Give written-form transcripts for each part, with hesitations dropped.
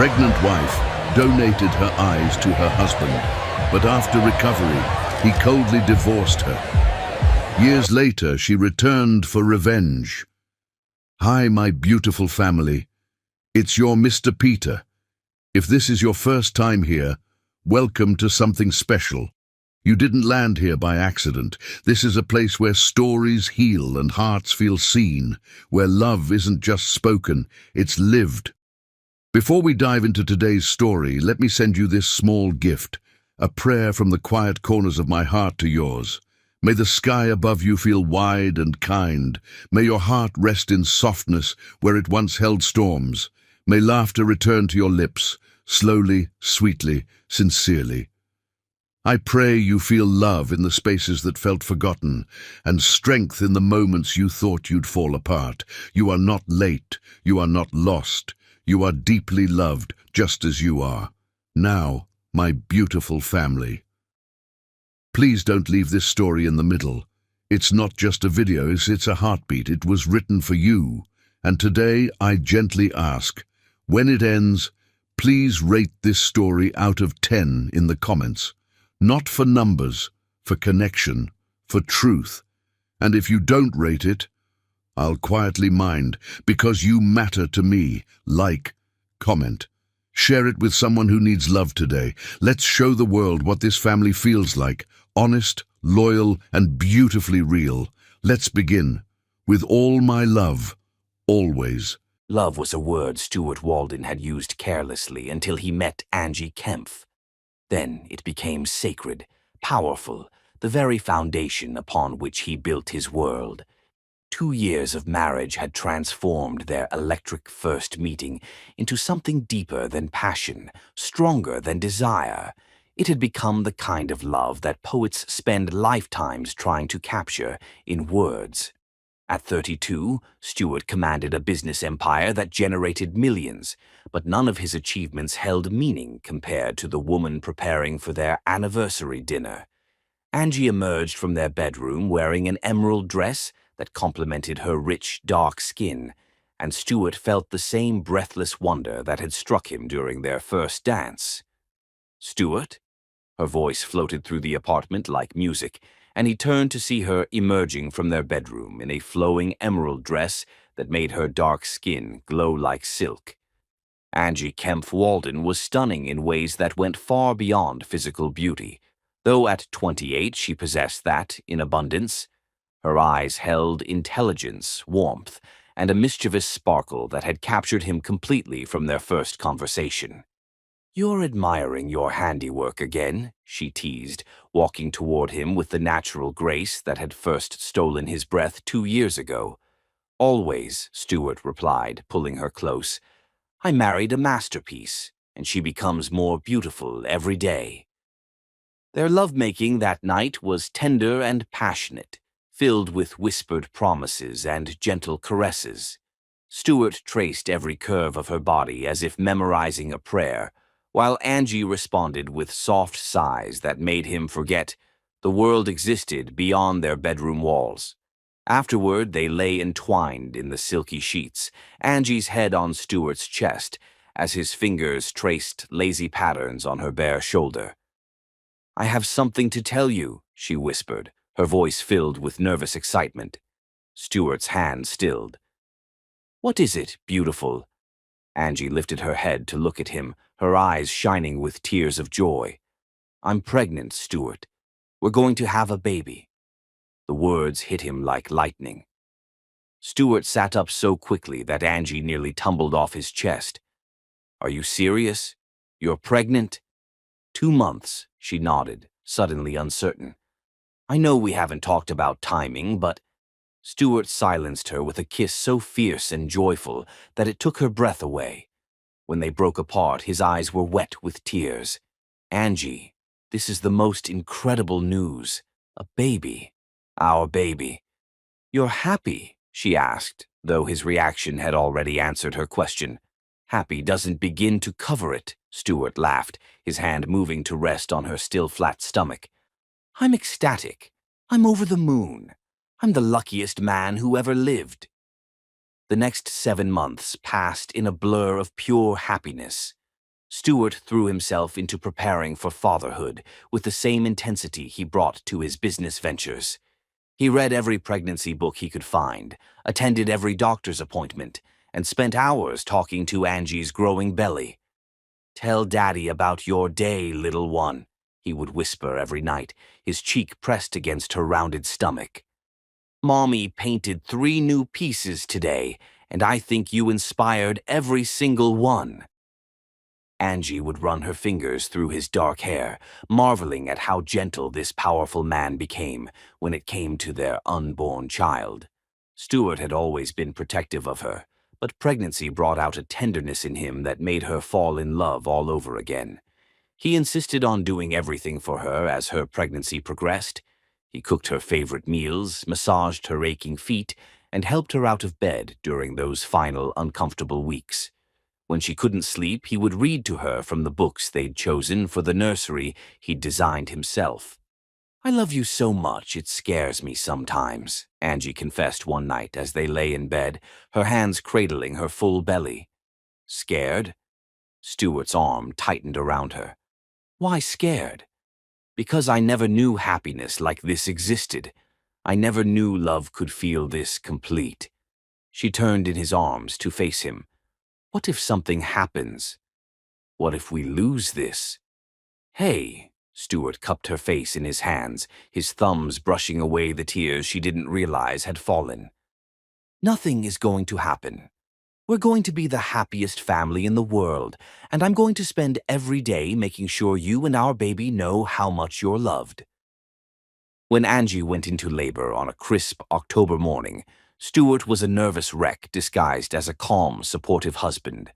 pregnant wife donated her eyes to her husband, but after recovery, he coldly divorced her. Years later, she returned for revenge. Hi, my beautiful family. It's your Mr. Peter. If this is your first time here, welcome to something special. You didn't land here by accident. This is a place where stories heal and hearts feel seen, where love isn't just spoken, it's lived. Before we dive into today's story, let me send you this small gift, a prayer from the quiet corners of my heart to yours. May the sky above you feel wide and kind. May your heart rest in softness where it once held storms. May laughter return to your lips, slowly, sweetly, sincerely. I pray you feel love in the spaces that felt forgotten, and strength in the moments you thought you'd fall apart. You are not late, you are not lost. You are deeply loved, just as you are. Now, my beautiful family. Please don't leave this story in the middle. It's not just a video, it's a heartbeat. It was written for you. And today, I gently ask, when it ends, please rate this story out of 10 in the comments. Not for numbers, for connection, for truth. And if you don't rate it, I'll quietly mind, because you matter to me. Like, comment, share it with someone who needs love today. Let's show the world what this family feels like. Honest, loyal, and beautifully real. Let's begin. With all my love, always. Love was a word Stuart Walden had used carelessly until he met Angie Kempf. Then it became sacred, powerful, the very foundation upon which he built his world. 2 years of marriage had transformed their electric first meeting into something deeper than passion, stronger than desire. It had become the kind of love that poets spend lifetimes trying to capture in words. At 32, Stuart commanded a business empire that generated millions, but none of his achievements held meaning compared to the woman preparing for their anniversary dinner. Angie emerged from their bedroom wearing an emerald dress that complemented her rich, dark skin, and Stuart felt the same breathless wonder that had struck him during their first dance. "Stuart?" Her voice floated through the apartment like music, and he turned to see her emerging from their bedroom in a flowing emerald dress that made her dark skin glow like silk. Angie Kempf Walden was stunning in ways that went far beyond physical beauty, though at 28 she possessed that in abundance. Her eyes held intelligence, warmth, and a mischievous sparkle that had captured him completely from their first conversation. "You're admiring your handiwork again," she teased, walking toward him with the natural grace that had first stolen his breath 2 years ago. "Always," Stuart replied, pulling her close. "I married a masterpiece, and she becomes more beautiful every day." Their lovemaking that night was tender and passionate, filled with whispered promises and gentle caresses. Stuart traced every curve of her body as if memorizing a prayer, while Angie responded with soft sighs that made him forget the world existed beyond their bedroom walls. Afterward, they lay entwined in the silky sheets, Angie's head on Stuart's chest, as his fingers traced lazy patterns on her bare shoulder. "I have something to tell you," she whispered, her voice filled with nervous excitement. Stuart's hand stilled. "What is it, beautiful?" Angie lifted her head to look at him, her eyes shining with tears of joy. "I'm pregnant, Stuart. We're going to have a baby." The words hit him like lightning. Stuart sat up so quickly that Angie nearly tumbled off his chest. "Are you serious? You're pregnant?" 2 months, she nodded, suddenly uncertain. "I know we haven't talked about timing, but—" Stuart silenced her with a kiss so fierce and joyful that it took her breath away. When they broke apart, his eyes were wet with tears. "Angie, this is the most incredible news. A baby. Our baby." "You're happy?" she asked, though his reaction had already answered her question. "Happy doesn't begin to cover it," Stuart laughed, his hand moving to rest on her still flat stomach. "I'm ecstatic. I'm over the moon. I'm the luckiest man who ever lived." The next 7 months passed in a blur of pure happiness. Stuart threw himself into preparing for fatherhood with the same intensity he brought to his business ventures. He read every pregnancy book he could find, attended every doctor's appointment, and spent hours talking to Angie's growing belly. "Tell Daddy about your day, little one," he would whisper every night, his cheek pressed against her rounded stomach. "Mommy painted 3 new pieces today, and I think you inspired every single one." Angie would run her fingers through his dark hair, marveling at how gentle this powerful man became when it came to their unborn child. Stuart had always been protective of her, but pregnancy brought out a tenderness in him that made her fall in love all over again. He insisted on doing everything for her as her pregnancy progressed. He cooked her favorite meals, massaged her aching feet, and helped her out of bed during those final uncomfortable weeks. When she couldn't sleep, he would read to her from the books they'd chosen for the nursery he'd designed himself. "I love you so much it scares me sometimes," Angie confessed one night as they lay in bed, her hands cradling her full belly. "Scared?" Stuart's arm tightened around her. "Why scared?" "Because I never knew happiness like this existed. I never knew love could feel this complete." She turned in his arms to face him. "What if something happens? What if we lose this?" "Hey," Stuart cupped her face in his hands, his thumbs brushing away the tears she didn't realize had fallen. "Nothing is going to happen. We're going to be the happiest family in the world, and I'm going to spend every day making sure you and our baby know how much you're loved." When Angie went into labor on a crisp October morning, Stuart was a nervous wreck disguised as a calm, supportive husband.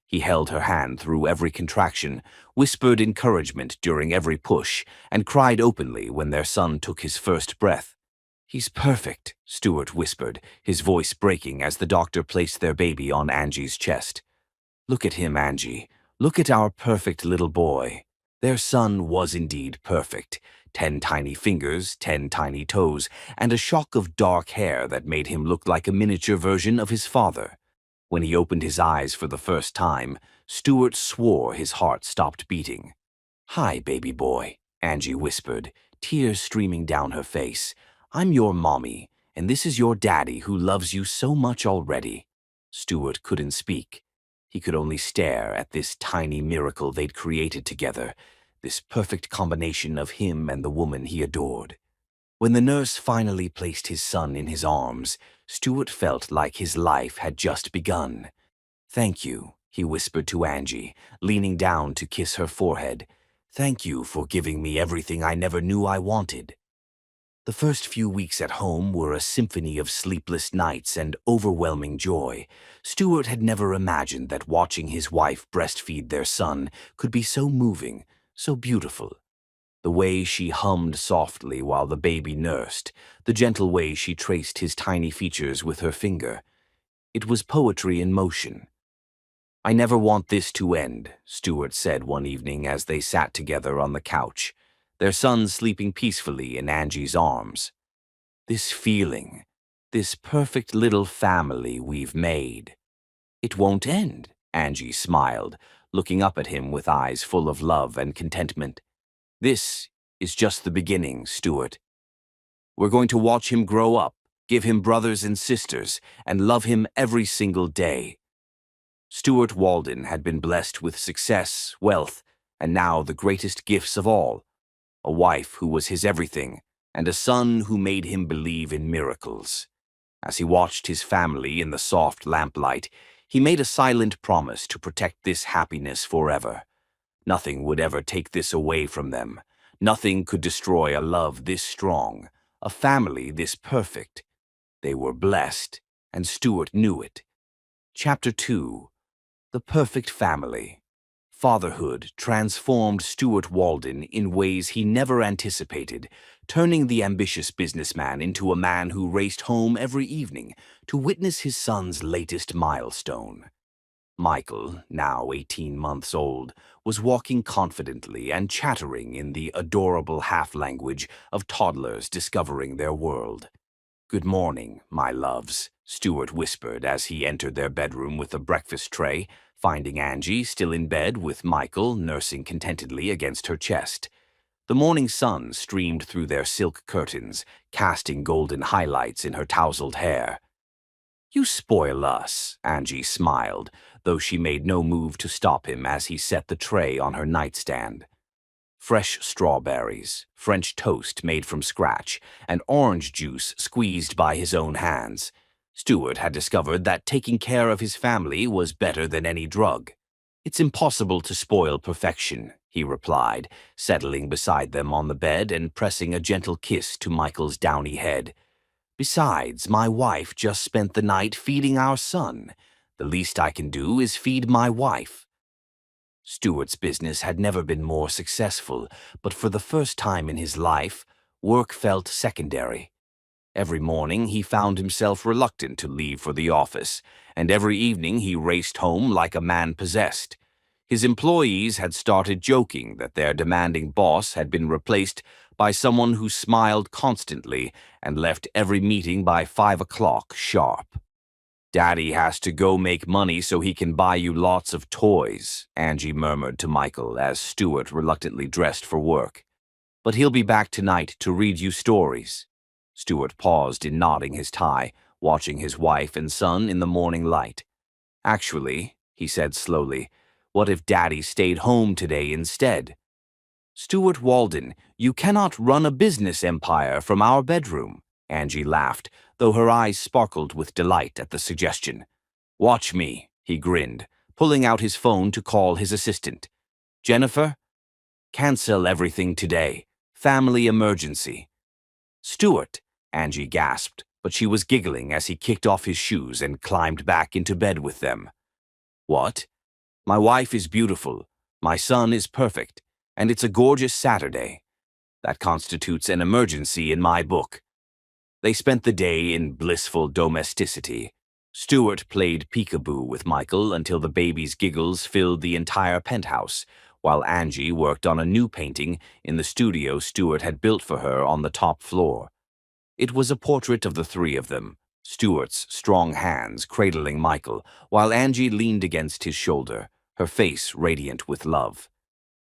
He held her hand through every contraction, whispered encouragement during every push, and cried openly when their son took his first breath. "He's perfect," Stuart whispered, his voice breaking as the doctor placed their baby on Angie's chest. "Look at him, Angie. Look at our perfect little boy." Their son was indeed perfect. 10 tiny fingers, 10 tiny toes, and a shock of dark hair that made him look like a miniature version of his father. When he opened his eyes for the first time, Stuart swore his heart stopped beating. "Hi, baby boy," Angie whispered, tears streaming down her face. "I'm your mommy, and this is your daddy who loves you so much already." Stuart couldn't speak. He could only stare at this tiny miracle they'd created together, this perfect combination of him and the woman he adored. When the nurse finally placed his son in his arms, Stuart felt like his life had just begun. "Thank you," he whispered to Angie, leaning down to kiss her forehead. "Thank you for giving me everything I never knew I wanted." The first few weeks at home were a symphony of sleepless nights and overwhelming joy. Stuart had never imagined that watching his wife breastfeed their son could be so moving, so beautiful. The way she hummed softly while the baby nursed, the gentle way she traced his tiny features with her finger. It was poetry in motion. "I never want this to end," Stuart said one evening as they sat together on the couch, their son sleeping peacefully in Angie's arms. "This feeling, this perfect little family we've made. It won't end," Angie smiled, looking up at him with eyes full of love and contentment. "This is just the beginning, Stuart. We're going to watch him grow up, give him brothers and sisters, and love him every single day." Stuart Walden had been blessed with success, wealth, and now the greatest gifts of all, a wife who was his everything, and a son who made him believe in miracles. As he watched his family in the soft lamplight, he made a silent promise to protect this happiness forever. Nothing would ever take this away from them. Nothing could destroy a love this strong, a family this perfect. They were blessed, and Stuart knew it. Chapter 2. The Perfect Family. Fatherhood transformed Stuart Walden in ways he never anticipated, turning the ambitious businessman into a man who raced home every evening to witness his son's latest milestone. Michael, now 18 months old, was walking confidently and chattering in the adorable half-language of toddlers discovering their world. "Good morning, my loves," Stuart whispered as he entered their bedroom with a breakfast tray, finding Angie still in bed with Michael nursing contentedly against her chest. The morning sun streamed through their silk curtains, casting golden highlights in her tousled hair. "You spoil us," Angie smiled, though she made no move to stop him as he set the tray on her nightstand. Fresh strawberries, French toast made from scratch, and orange juice squeezed by his own hands. Stuart had discovered that taking care of his family was better than any drug. "It's impossible to spoil perfection," he replied, settling beside them on the bed and pressing a gentle kiss to Michael's downy head. "Besides, my wife just spent the night feeding our son. The least I can do is feed my wife." Stuart's business had never been more successful, but for the first time in his life, work felt secondary. Every morning he found himself reluctant to leave for the office, and every evening he raced home like a man possessed. His employees had started joking that their demanding boss had been replaced by someone who smiled constantly and left every meeting by 5 o'clock sharp. "Daddy has to go make money so he can buy you lots of toys," Angie murmured to Michael as Stuart reluctantly dressed for work. "But he'll be back tonight to read you stories." Stuart paused in knotting his tie, watching his wife and son in the morning light. "Actually," he said slowly, "what if Daddy stayed home today instead?" "Stuart Walden, you cannot run a business empire from our bedroom," Angie laughed, though her eyes sparkled with delight at the suggestion. "Watch me," he grinned, pulling out his phone to call his assistant. "Jennifer? Cancel everything today. Family emergency." "Stuart," Angie gasped, but she was giggling as he kicked off his shoes and climbed back into bed with them. "What? My wife is beautiful, my son is perfect, and it's a gorgeous Saturday. That constitutes an emergency in my book." They spent the day in blissful domesticity. Stuart played peekaboo with Michael until the baby's giggles filled the entire penthouse, while Angie worked on a new painting in the studio Stuart had built for her on the top floor. It was a portrait of the three of them, Stuart's strong hands cradling Michael, while Angie leaned against his shoulder, her face radiant with love.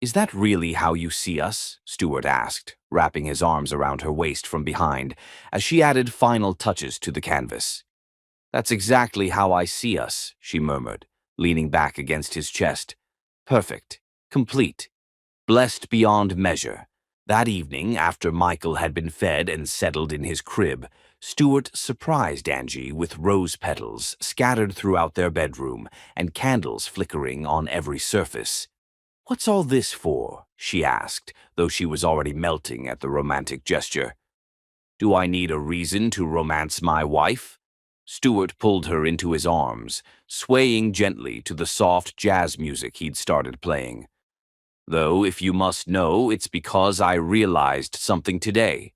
"Is that really how you see us?" Stuart asked, wrapping his arms around her waist from behind, as she added final touches to the canvas. "That's exactly how I see us," she murmured, leaning back against his chest. "Perfect, complete, blessed beyond measure." That evening, after Michael had been fed and settled in his crib, Stuart surprised Angie with rose petals scattered throughout their bedroom and candles flickering on every surface. "What's all this for?" she asked, though she was already melting at the romantic gesture. "Do I need a reason to romance my wife?" Stuart pulled her into his arms, swaying gently to the soft jazz music he'd started playing. "Though, if you must know, it's because I realized something today."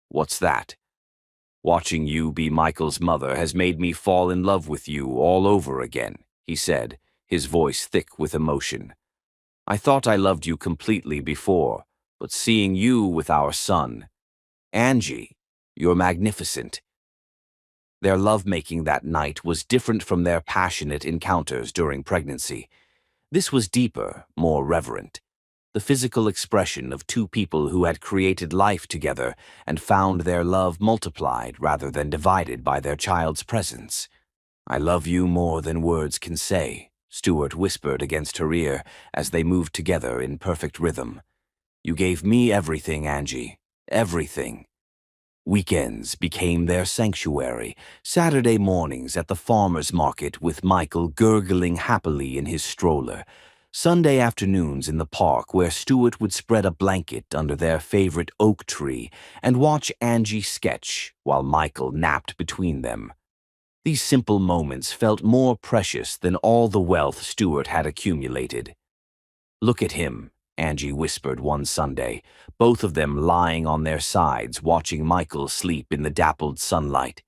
"What's that?" "Watching you be Michael's mother has made me fall in love with you all over again," he said, his voice thick with emotion. "I thought I loved you completely before, but seeing you with our son, Angie, you're magnificent." Their lovemaking that night was different from their passionate encounters during pregnancy. This was deeper, more reverent. The physical expression of two people who had created life together and found their love multiplied rather than divided by their child's presence. "I love you more than words can say," Stuart whispered against her ear as they moved together in perfect rhythm. "You gave me everything, Angie. Everything." Weekends became their sanctuary, Saturday mornings at the farmer's market with Michael gurgling happily in his stroller, Sunday afternoons in the park where Stuart would spread a blanket under their favorite oak tree and watch Angie sketch while Michael napped between them. These simple moments felt more precious than all the wealth Stuart had accumulated. "Look at him," Angie whispered one Sunday, both of them lying on their sides watching Michael sleep in the dappled sunlight.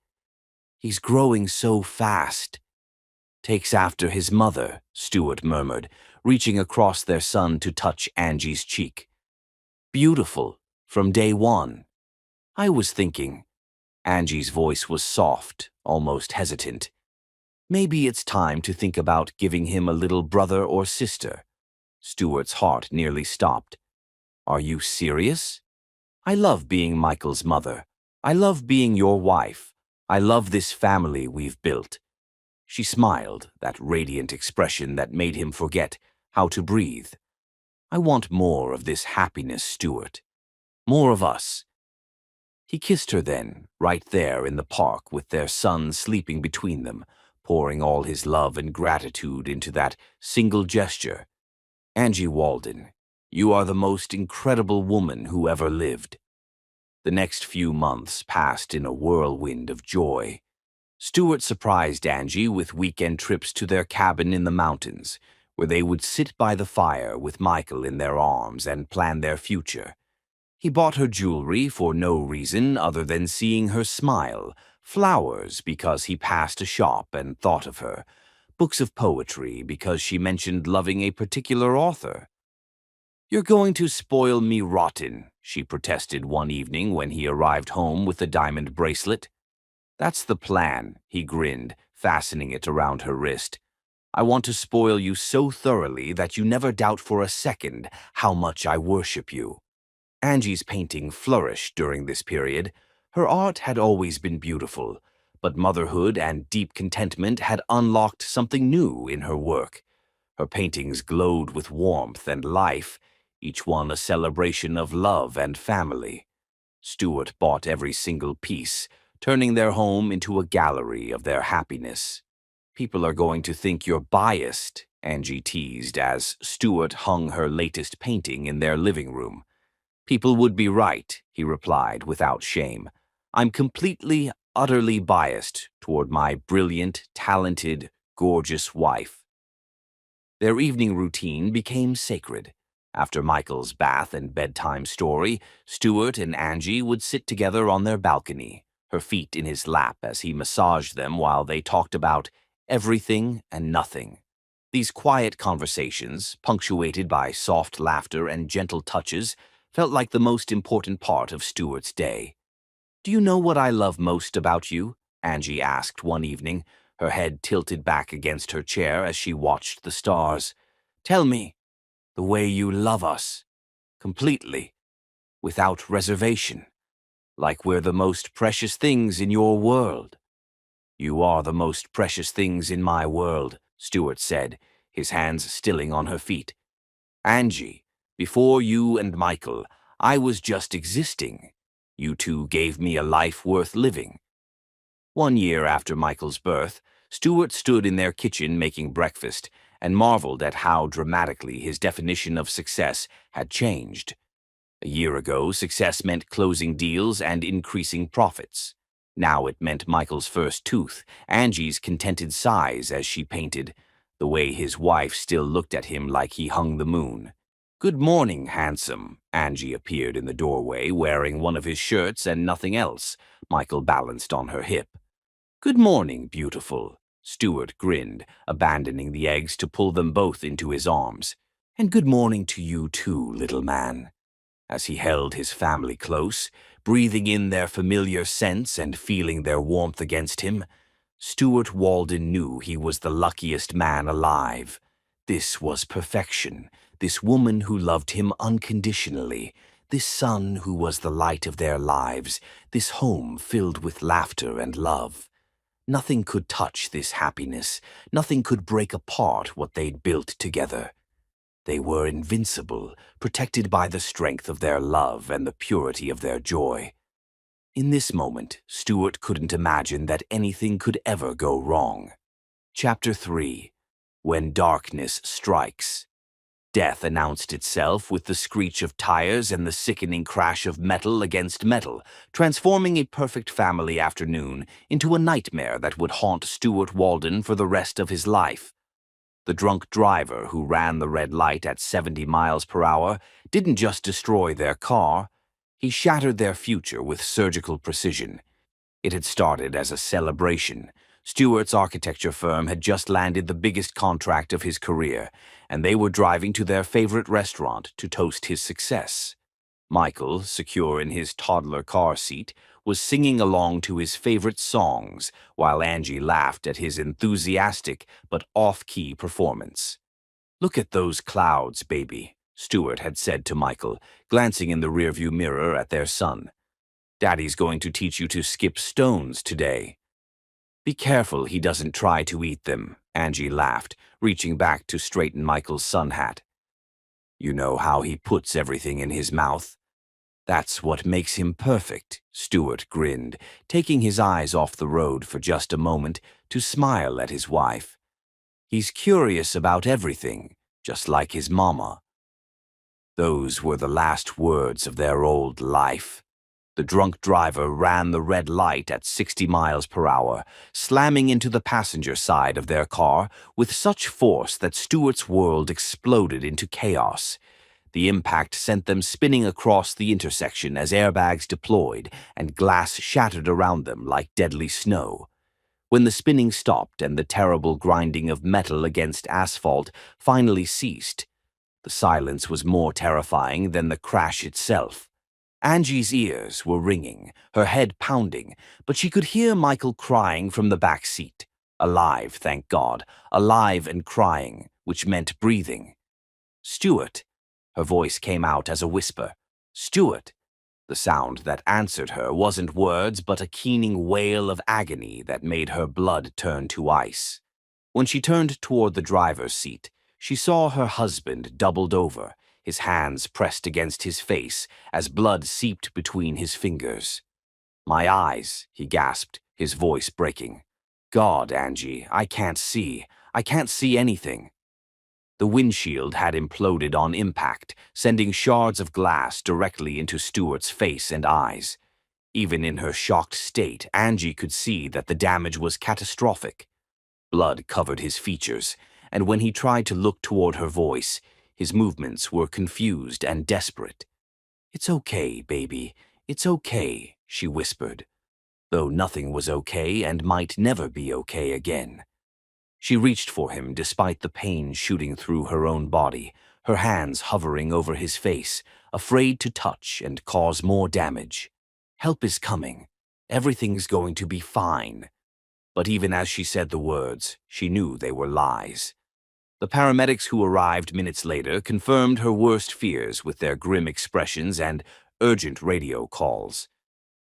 "He's growing so fast." "Takes after his mother," Stuart murmured, reaching across their son to touch Angie's cheek. "Beautiful, from day one." "I was thinking." Angie's voice was soft, almost hesitant. Maybe it's time to think about giving him a little brother or sister. Stuart's heart nearly stopped. Are you serious? I love being Michael's mother. I love being your wife. I love this family we've built. She smiled, that radiant expression that made him forget how to breathe. I want more of this happiness, Stuart. More of us. He kissed her then, right there in the park with their son sleeping between them, pouring all his love and gratitude into that single gesture. Angie Walden, you are the most incredible woman who ever lived. The next few months passed in a whirlwind of joy. Stuart surprised Angie with weekend trips to their cabin in the mountains, where they would sit by the fire with Michael in their arms and plan their future. He bought her jewelry for no reason other than seeing her smile, flowers because he passed a shop and thought of her, books of poetry because she mentioned loving a particular author. "You're going to spoil me rotten," she protested one evening when he arrived home with the diamond bracelet. "That's the plan," he grinned, fastening it around her wrist. "I want to spoil you so thoroughly that you never doubt for a second how much I worship you." Angie's painting flourished during this period. Her art had always been beautiful, but motherhood and deep contentment had unlocked something new in her work. Her paintings glowed with warmth and life, each one a celebration of love and family. Stuart bought every single piece, turning their home into a gallery of their happiness. "People are going to think you're biased," Angie teased as Stuart hung her latest painting in their living room. "People would be right," he replied without shame. "I'm completely, utterly biased toward my brilliant, talented, gorgeous wife." Their evening routine became sacred. After Michael's bath and bedtime story, Stuart and Angie would sit together on their balcony, her feet in his lap as he massaged them while they talked about everything and nothing. These quiet conversations, punctuated by soft laughter and gentle touches, felt like the most important part of Stuart's day. "Do you know what I love most about you?" Angie asked one evening, her head tilted back against her chair as she watched the stars. "Tell me." "The way you love us. Completely. Without reservation. Like we're the most precious things in your world." "You are the most precious things in my world," Stuart said, his hands stilling on her feet. "Angie, before you and Michael, I was just existing. You two gave me a life worth living." 1 year after Michael's birth, Stuart stood in their kitchen making breakfast and marveled at how dramatically his definition of success had changed. A year ago, success meant closing deals and increasing profits. Now it meant Michael's first tooth, Angie's contented sighs as she painted, the way his wife still looked at him like he hung the moon. "Good morning, handsome." Angie appeared in the doorway wearing one of his shirts and nothing else. Michael balanced on her hip. "Good morning, beautiful." Stuart grinned, abandoning the eggs to pull them both into his arms. "And good morning to you too, little man." As he held his family close, breathing in their familiar scents and feeling their warmth against him, Stuart Walden knew he was the luckiest man alive. This was perfection, this woman who loved him unconditionally, this son who was the light of their lives, this home filled with laughter and love. Nothing could touch this happiness, nothing could break apart what they'd built together. They were invincible, protected by the strength of their love and the purity of their joy. In this moment, Stuart couldn't imagine that anything could ever go wrong. Chapter 3. When Darkness Strikes. Death announced itself with the screech of tires and the sickening crash of metal against metal, transforming a perfect family afternoon into a nightmare that would haunt Stuart Walden for the rest of his life. The drunk driver who ran the red light at 70 miles per hour didn't just destroy their car, he shattered their future with surgical precision. It had started as a celebration. Stuart's architecture firm had just landed the biggest contract of his career, and they were driving to their favorite restaurant to toast his success. Michael, secure in his toddler car seat, was singing along to his favorite songs while Angie laughed at his enthusiastic but off-key performance. "Look at those clouds, baby," Stuart had said to Michael, glancing in the rearview mirror at their son. "Daddy's going to teach you to skip stones today." "Be careful he doesn't try to eat them," Angie laughed, reaching back to straighten Michael's sun hat. "You know how he puts everything in his mouth?" "That's what makes him perfect," Stuart grinned, taking his eyes off the road for just a moment to smile at his wife. "He's curious about everything, just like his mama." Those were the last words of their old life. The drunk driver ran the red light at 60 miles per hour, slamming into the passenger side of their car with such force that Stuart's world exploded into chaos. The impact sent them spinning across the intersection as airbags deployed and glass shattered around them like deadly snow. When the spinning stopped and the terrible grinding of metal against asphalt finally ceased, the silence was more terrifying than the crash itself. Angie's ears were ringing, her head pounding, but she could hear Michael crying from the back seat. Alive, thank God, alive and crying, which meant breathing. "Stuart," her voice came out as a whisper. "Stuart." The sound that answered her wasn't words but a keening wail of agony that made her blood turn to ice. When she turned toward the driver's seat, she saw her husband doubled over, his hands pressed against his face as blood seeped between his fingers. "My eyes," he gasped, his voice breaking. "God, Angie, I can't see. I can't see anything." The windshield had imploded on impact, sending shards of glass directly into Stuart's face and eyes. Even in her shocked state, Angie could see that the damage was catastrophic. Blood covered his features, and when he tried to look toward her voice, his movements were confused and desperate. "It's okay, baby. It's okay," she whispered, though nothing was okay and might never be okay again. She reached for him despite the pain shooting through her own body, her hands hovering over his face, afraid to touch and cause more damage. "Help is coming. Everything's going to be fine." But even as she said the words, she knew they were lies. The paramedics who arrived minutes later confirmed her worst fears with their grim expressions and urgent radio calls.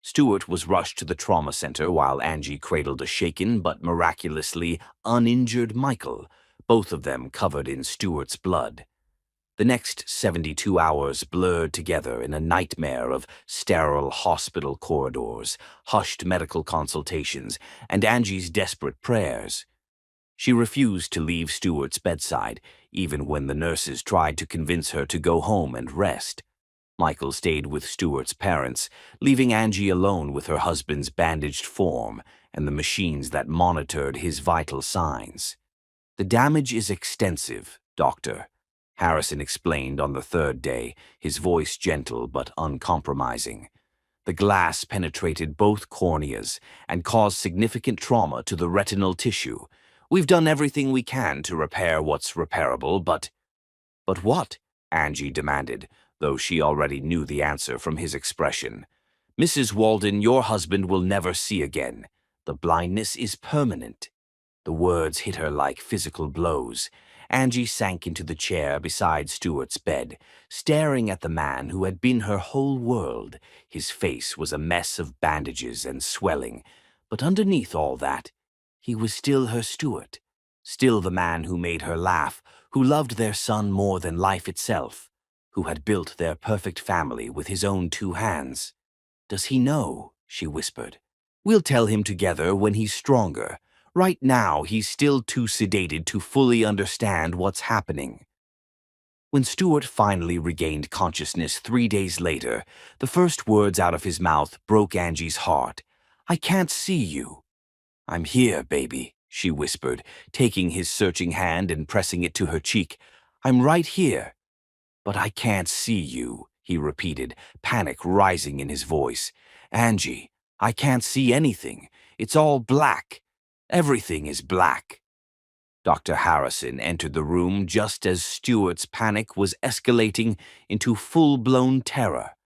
Stuart was rushed to the trauma center while Angie cradled a shaken but miraculously uninjured Michael, both of them covered in Stuart's blood. The next 72 hours blurred together in a nightmare of sterile hospital corridors, hushed medical consultations, and Angie's desperate prayers. She refused to leave Stuart's bedside, even when the nurses tried to convince her to go home and rest. Michael stayed with Stuart's parents, leaving Angie alone with her husband's bandaged form and the machines that monitored his vital signs. "The damage is extensive, Doctor," Harrison explained on the third day, his voice gentle but uncompromising. "The glass penetrated both corneas and caused significant trauma to the retinal tissue. We've done everything we can to repair what's repairable, but—" "But what?" Angie demanded, though she already knew the answer from his expression. "Mrs. Walden, your husband will never see again. The blindness is permanent." The words hit her like physical blows. Angie sank into the chair beside Stuart's bed, staring at the man who had been her whole world. His face was a mess of bandages and swelling, but underneath all that, he was still her Stuart, still the man who made her laugh, who loved their son more than life itself, who had built their perfect family with his own 2 hands. "Does he know?" she whispered. "We'll tell him together when he's stronger. Right now, he's still too sedated to fully understand what's happening." When Stuart finally regained consciousness 3 days later, the first words out of his mouth broke Angie's heart. "I can't see you." "I'm here, baby," she whispered, taking his searching hand and pressing it to her cheek. "I'm right here." "But I can't see you," he repeated, panic rising in his voice. "Angie, I can't see anything. It's all black. Everything is black." Dr. Harrison entered the room just as Stuart's panic was escalating into full-blown terror.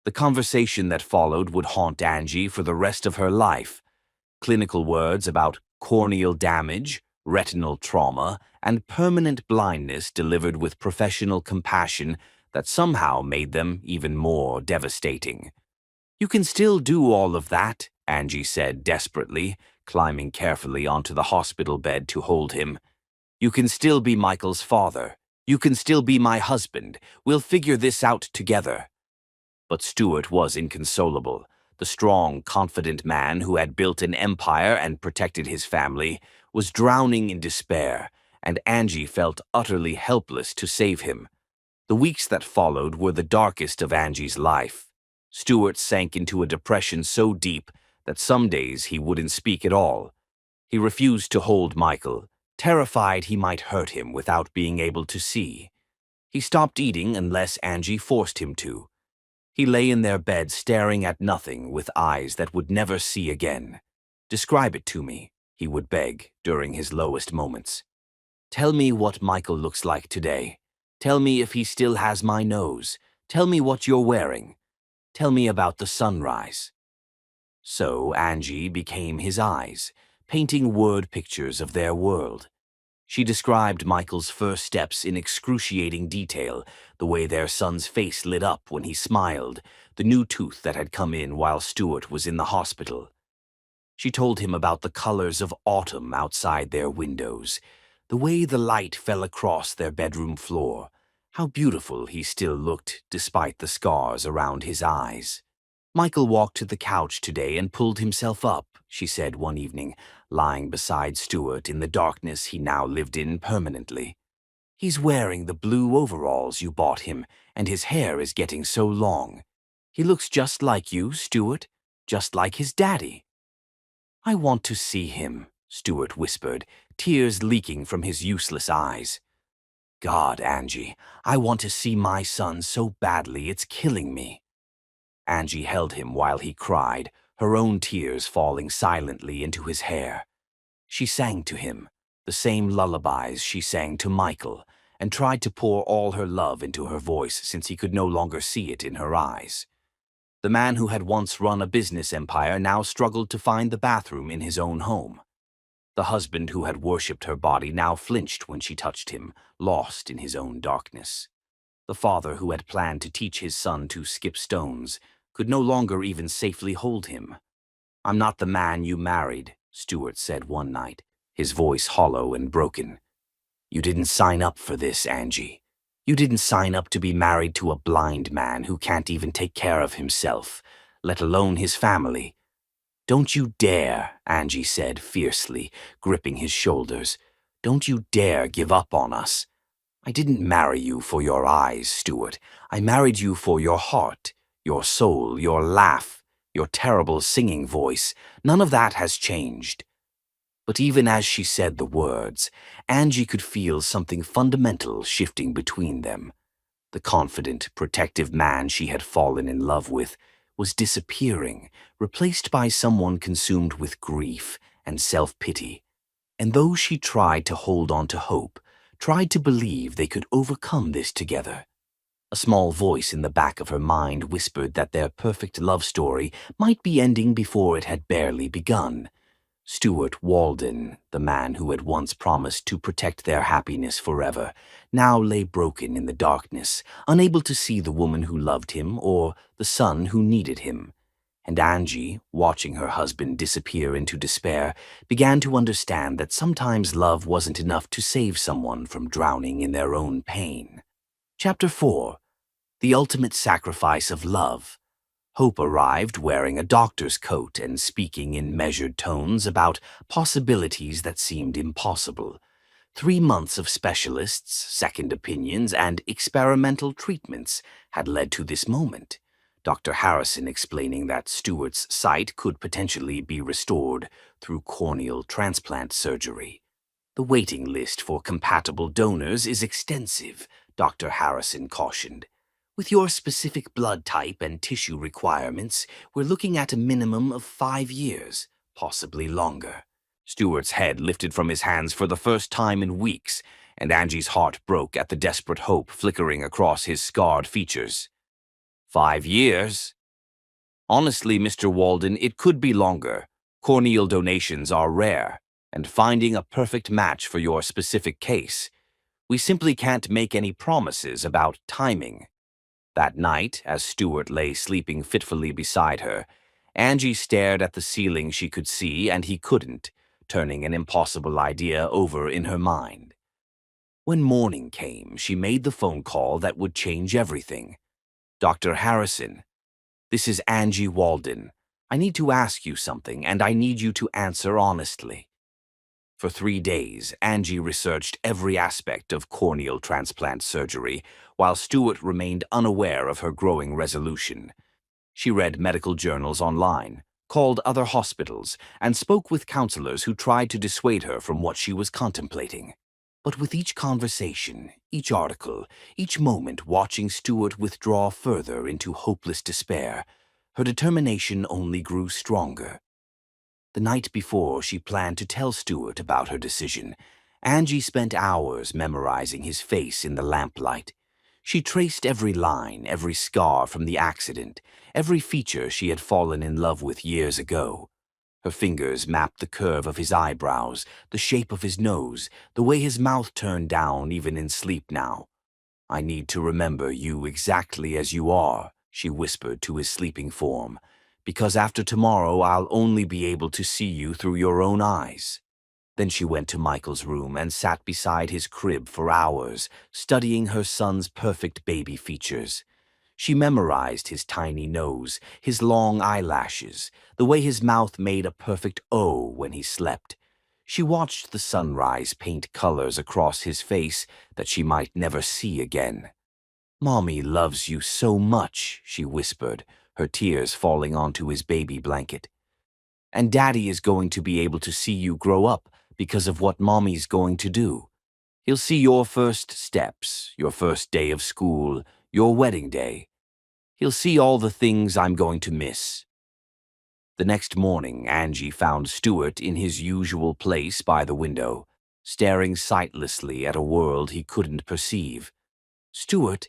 The conversation that followed would haunt Angie for the rest of her life. Clinical words about corneal damage, retinal trauma, and permanent blindness delivered with professional compassion that somehow made them even more devastating. "You can still do all of that," Angie said desperately, climbing carefully onto the hospital bed to hold him. "You can still be Michael's father. You can still be my husband. We'll figure this out together." But Stuart was inconsolable. The strong, confident man who had built an empire and protected his family was drowning in despair, and Angie felt utterly helpless to save him. The weeks that followed were the darkest of Angie's life. Stuart sank into a depression so deep that some days he wouldn't speak at all. He refused to hold Michael, terrified he might hurt him without being able to see. He stopped eating unless Angie forced him to. He lay in their bed staring at nothing with eyes that would never see again. "Describe it to me," he would beg during his lowest moments. "Tell me what Michael looks like today. Tell me if he still has my nose. Tell me what you're wearing. Tell me about the sunrise." So Angie became his eyes, painting word pictures of their world. She described Michael's first steps in excruciating detail, the way their son's face lit up when he smiled, the new tooth that had come in while Stuart was in the hospital. She told him about the colors of autumn outside their windows, the way the light fell across their bedroom floor, how beautiful he still looked despite the scars around his eyes. "Michael walked to the couch today and pulled himself up," she said one evening, lying beside Stuart in the darkness he now lived in permanently. "He's wearing the blue overalls you bought him, and his hair is getting so long. He looks just like you, Stuart, just like his daddy." "I want to see him," Stuart whispered, tears leaking from his useless eyes. "God, Angie, I want to see my son so badly it's killing me." Angie held him while he cried, her own tears falling silently into his hair. She sang to him, the same lullabies she sang to Michael, and tried to pour all her love into her voice since he could no longer see it in her eyes. The man who had once run a business empire now struggled to find the bathroom in his own home. The husband who had worshipped her body now flinched when she touched him, lost in his own darkness. The father who had planned to teach his son to skip stones could no longer even safely hold him. "I'm not the man you married," Stuart said one night, his voice hollow and broken. "You didn't sign up for this, Angie. You didn't sign up to be married to a blind man who can't even take care of himself, let alone his family." "Don't you dare," Angie said fiercely, gripping his shoulders. "Don't you dare give up on us. I didn't marry you for your eyes, Stuart. I married you for your heart, your soul, your laugh, your terrible singing voice. None of that has changed." But even as she said the words, Angie could feel something fundamental shifting between them. The confident, protective man she had fallen in love with was disappearing, replaced by someone consumed with grief and self-pity. And though she tried to hold on to hope, tried to believe they could overcome this together, a small voice in the back of her mind whispered that their perfect love story might be ending before it had barely begun. Stuart Walden, the man who had once promised to protect their happiness forever, now lay broken in the darkness, unable to see the woman who loved him or the son who needed him. And Angie, watching her husband disappear into despair, began to understand that sometimes love wasn't enough to save someone from drowning in their own pain. Chapter 4. The Ultimate Sacrifice of Love. Hope arrived wearing a doctor's coat and speaking in measured tones about possibilities that seemed impossible. 3 months of specialists, second opinions, and experimental treatments had led to this moment. Dr. Harrison explaining that Stuart's sight could potentially be restored through corneal transplant surgery. "The waiting list for compatible donors is extensive," Dr. Harrison cautioned. "With your specific blood type and tissue requirements, we're looking at a minimum of 5 years, possibly longer." Stuart's head lifted from his hands for the first time in weeks, and Angie's heart broke at the desperate hope flickering across his scarred features. 5 years? Honestly, Mr. Walden, it could be longer. Corneal donations are rare, and finding a perfect match for your specific case. We simply can't make any promises about timing. That night, as Stuart lay sleeping fitfully beside her, Angie stared at the ceiling she could see and he couldn't, turning an impossible idea over in her mind. When morning came, she made the phone call that would change everything. Dr. Harrison, this is Angie Walden. I need to ask you something, and I need you to answer honestly. For 3 days, Angie researched every aspect of corneal transplant surgery, while Stuart remained unaware of her growing resolution. She read medical journals online, called other hospitals, and spoke with counselors who tried to dissuade her from what she was contemplating. But with each conversation, each article, each moment watching Stuart withdraw further into hopeless despair, her determination only grew stronger. The night before she planned to tell Stuart about her decision, Angie spent hours memorizing his face in the lamplight. She traced every line, every scar from the accident, every feature she had fallen in love with years ago. Her fingers mapped the curve of his eyebrows, the shape of his nose, the way his mouth turned down even in sleep now. I need to remember you exactly as you are, she whispered to his sleeping form, because after tomorrow I'll only be able to see you through your own eyes. Then she went to Michael's room and sat beside his crib for hours, studying her son's perfect baby features. She memorized his tiny nose, his long eyelashes, the way his mouth made a perfect O when he slept. She watched the sunrise paint colors across his face that she might never see again. "Mommy loves you so much," she whispered, her tears falling onto his baby blanket. "And Daddy is going to be able to see you grow up because of what Mommy's going to do. He'll see your first steps, your first day of school, your wedding day. He'll see all the things I'm going to miss." The next morning, Angie found Stuart in his usual place by the window, staring sightlessly at a world he couldn't perceive. "Stuart,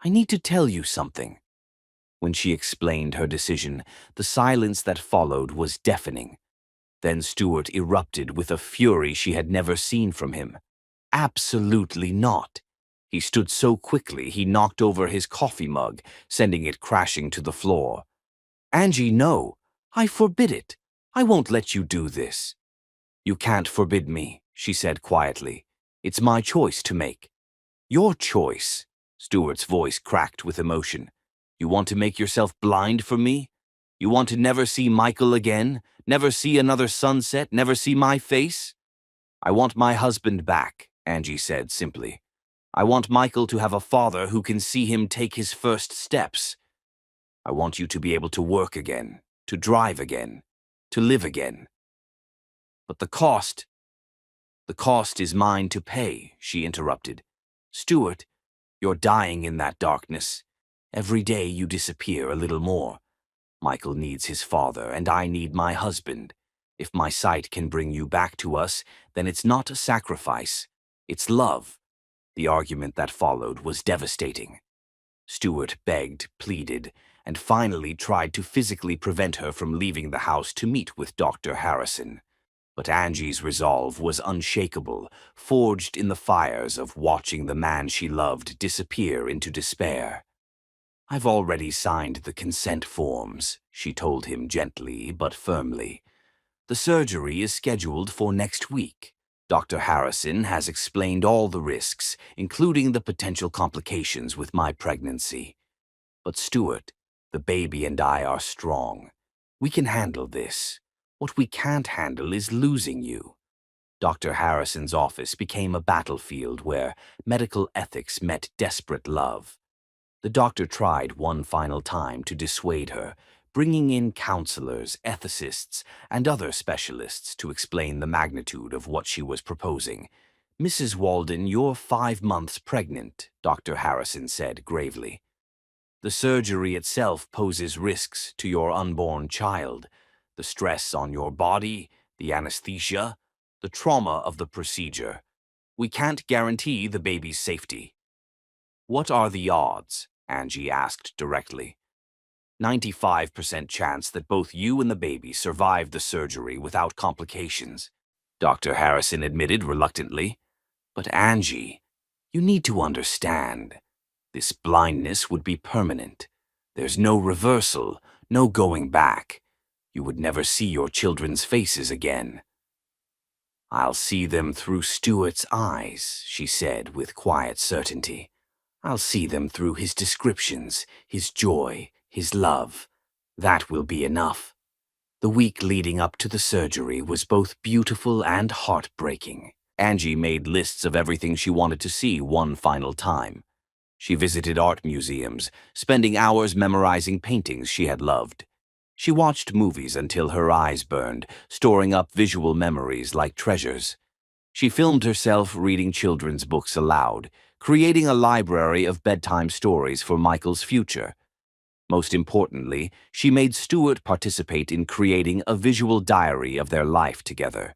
I need to tell you something." When she explained her decision, the silence that followed was deafening. Then Stuart erupted with a fury she had never seen from him. Absolutely not. He stood so quickly he knocked over his coffee mug, sending it crashing to the floor. "Angie, no. I forbid it. I won't let you do this." "You can't forbid me," she said quietly. "It's my choice to make." "Your choice?" Stuart's voice cracked with emotion. "You want to make yourself blind for me? You want to never see Michael again? Never see another sunset? Never see my face?" "I want my husband back," Angie said simply. "I want Michael to have a father who can see him take his first steps. I want you to be able to work again, to drive again, to live again." "But the cost is mine to pay," she interrupted. "Stuart, you're dying in that darkness. Every day you disappear a little more. Michael needs his father, and I need my husband. If my sight can bring you back to us, then it's not a sacrifice. It's love." The argument that followed was devastating. Stuart begged, pleaded, and finally tried to physically prevent her from leaving the house to meet with Dr. Harrison. But Angie's resolve was unshakable, forged in the fires of watching the man she loved disappear into despair. "I've already signed the consent forms," she told him gently but firmly. "The surgery is scheduled for next week. Dr. Harrison has explained all the risks, including the potential complications with my pregnancy. But Stuart, the baby and I are strong. We can handle this. What we can't handle is losing you." Dr. Harrison's office became a battlefield where medical ethics met desperate love. The doctor tried one final time to dissuade her, bringing in counselors, ethicists, and other specialists to explain the magnitude of what she was proposing. "Mrs. Walden, you're 5 months pregnant," Dr. Harrison said gravely. "The surgery itself poses risks to your unborn child. The stress on your body, the anesthesia, the trauma of the procedure. We can't guarantee the baby's safety." "What are the odds?" Angie asked directly. 95% chance that both you and the baby survived the surgery without complications, Dr. Harrison admitted reluctantly. But Angie, you need to understand. This blindness would be permanent. There's no reversal, no going back. You would never see your children's faces again. I'll see them through Stuart's eyes, she said with quiet certainty. I'll see them through his descriptions, his joy, his love. That will be enough. The week leading up to the surgery was both beautiful and heartbreaking. Angie made lists of everything she wanted to see one final time. She visited art museums, spending hours memorizing paintings she had loved. She watched movies until her eyes burned, storing up visual memories like treasures. She filmed herself reading children's books aloud, creating a library of bedtime stories for Michael's future. Most importantly, she made Stuart participate in creating a visual diary of their life together.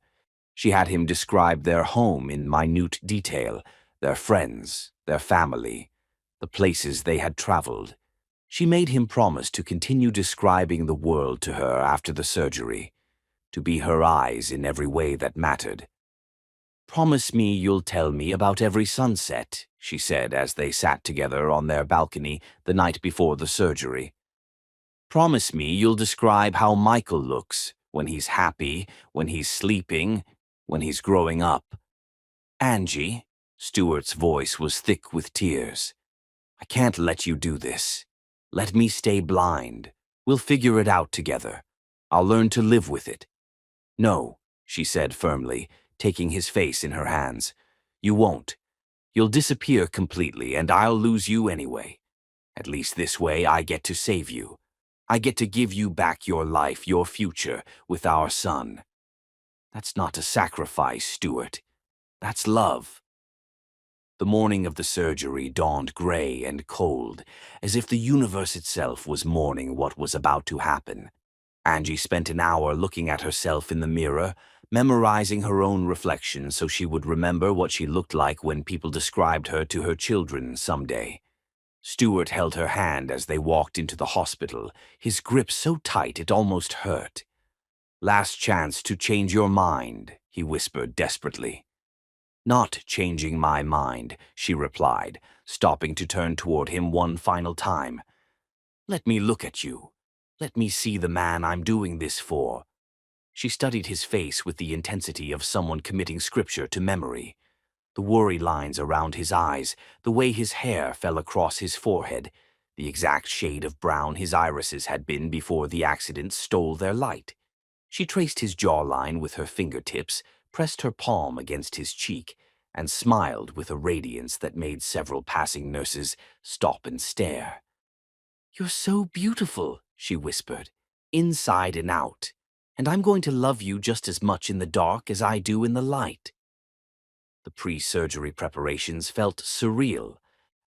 She had him describe their home in minute detail, their friends, their family, the places they had traveled. She made him promise to continue describing the world to her after the surgery, to be her eyes in every way that mattered. "Promise me you'll tell me about every sunset," she said as they sat together on their balcony the night before the surgery. "Promise me you'll describe how Michael looks, when he's happy, when he's sleeping, when he's growing up." "Angie," Stuart's voice was thick with tears, "I can't let you do this. Let me stay blind. We'll figure it out together. I'll learn to live with it." "No," she said firmly, taking his face in her hands. "You won't. You'll disappear completely, and I'll lose you anyway. At least this way I get to save you. I get to give you back your life, your future, with our son. That's not a sacrifice, Stuart. That's love." The morning of the surgery dawned gray and cold, as if the universe itself was mourning what was about to happen. Angie spent an hour looking at herself in the mirror, memorizing her own reflection so she would remember what she looked like when people described her to her children someday. Stuart held her hand as they walked into the hospital, his grip so tight it almost hurt. "Last chance to change your mind," he whispered desperately. "Not changing my mind," she replied, stopping to turn toward him one final time. "Let me look at you. Let me see the man I'm doing this for." She studied his face with the intensity of someone committing scripture to memory. The worry lines around his eyes, the way his hair fell across his forehead, the exact shade of brown his irises had been before the accident stole their light. She traced his jawline with her fingertips, pressed her palm against his cheek, and smiled with a radiance that made several passing nurses stop and stare. "You're so beautiful," she whispered, "inside and out, and I'm going to love you just as much in the dark as I do in the light." The pre-surgery preparations felt surreal.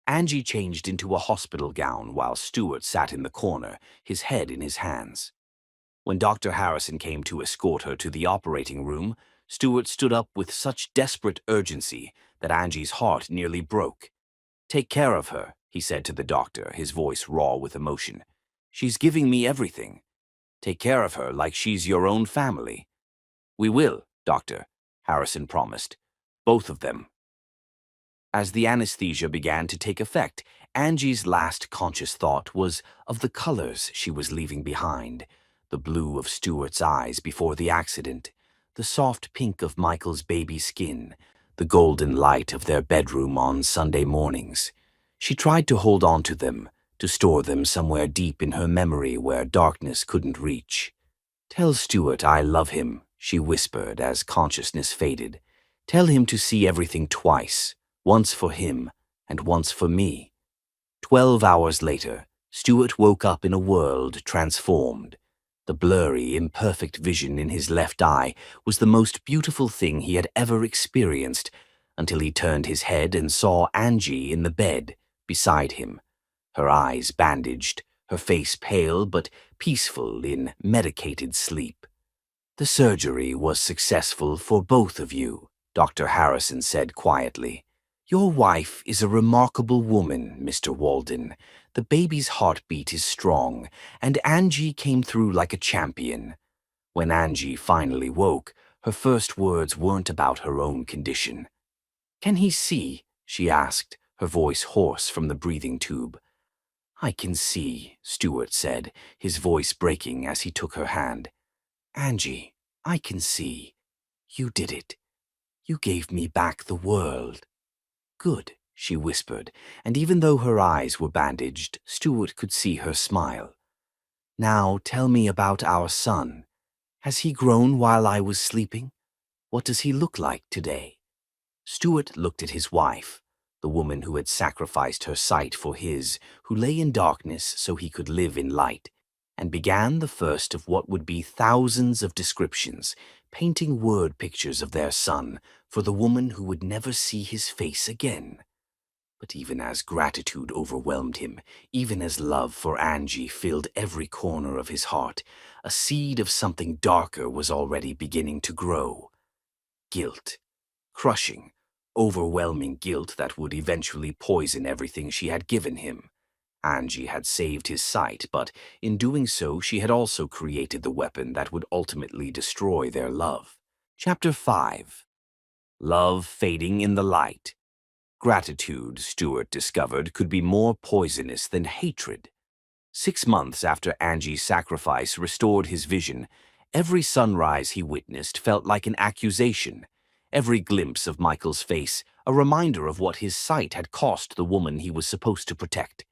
Angie changed into a hospital gown while Stuart sat in the corner, his head in his hands. When Dr. Harrison came to escort her to the operating room, Stuart stood up with such desperate urgency that Angie's heart nearly broke. "Take care of her," he said to the doctor, his voice raw with emotion. "She's giving me everything. Take care of her like she's your own family." "We will, Doctor," Harrison promised. "Both of them." As the anesthesia began to take effect, Angie's last conscious thought was of the colors she was leaving behind: the blue of Stuart's eyes before the accident, the soft pink of Michael's baby skin, the golden light of their bedroom on Sunday mornings. She tried to hold on to them, to store them somewhere deep in her memory where darkness couldn't reach. "Tell Stuart I love him," she whispered as consciousness faded. "Tell him to see everything twice, once for him and once for me." 12 hours later, Stuart woke up in a world transformed. The blurry, imperfect vision in his left eye was the most beautiful thing he had ever experienced, until he turned his head and saw Angie in the bed beside him, her eyes bandaged, her face pale but peaceful in medicated sleep. "The surgery was successful for both of you," Dr. Harrison said quietly. Your wife is a remarkable woman, Mr. Walden. The baby's heartbeat is strong, and Angie came through like a champion. When Angie finally woke, her first words weren't about her own condition. Can he see? She asked, her voice hoarse from the breathing tube. I can see, Stuart said, his voice breaking as he took her hand. Angie, I can see. You did it. You gave me back the world. Good, she whispered, and even though her eyes were bandaged, Stuart could see her smile. Now tell me about our son. Has he grown while I was sleeping? What does he look like today? Stuart looked at his wife, the woman who had sacrificed her sight for his, who lay in darkness so he could live in light, and began the first of what would be thousands of descriptions, painting word pictures of their son for the woman who would never see his face again. But even as gratitude overwhelmed him, even as love for Angie filled every corner of his heart, a seed of something darker was already beginning to grow. Guilt. Crushing, overwhelming guilt that would eventually poison everything she had given him. Angie had saved his sight, but in doing so she had also created the weapon that would ultimately destroy their love. Chapter 5. Love Fading in the Light. Gratitude, Stuart discovered, could be more poisonous than hatred. 6 months after Angie's sacrifice restored his vision, every sunrise he witnessed felt like an accusation. Every glimpse of Michael's face, a reminder of what his sight had cost the woman he was supposed to protect.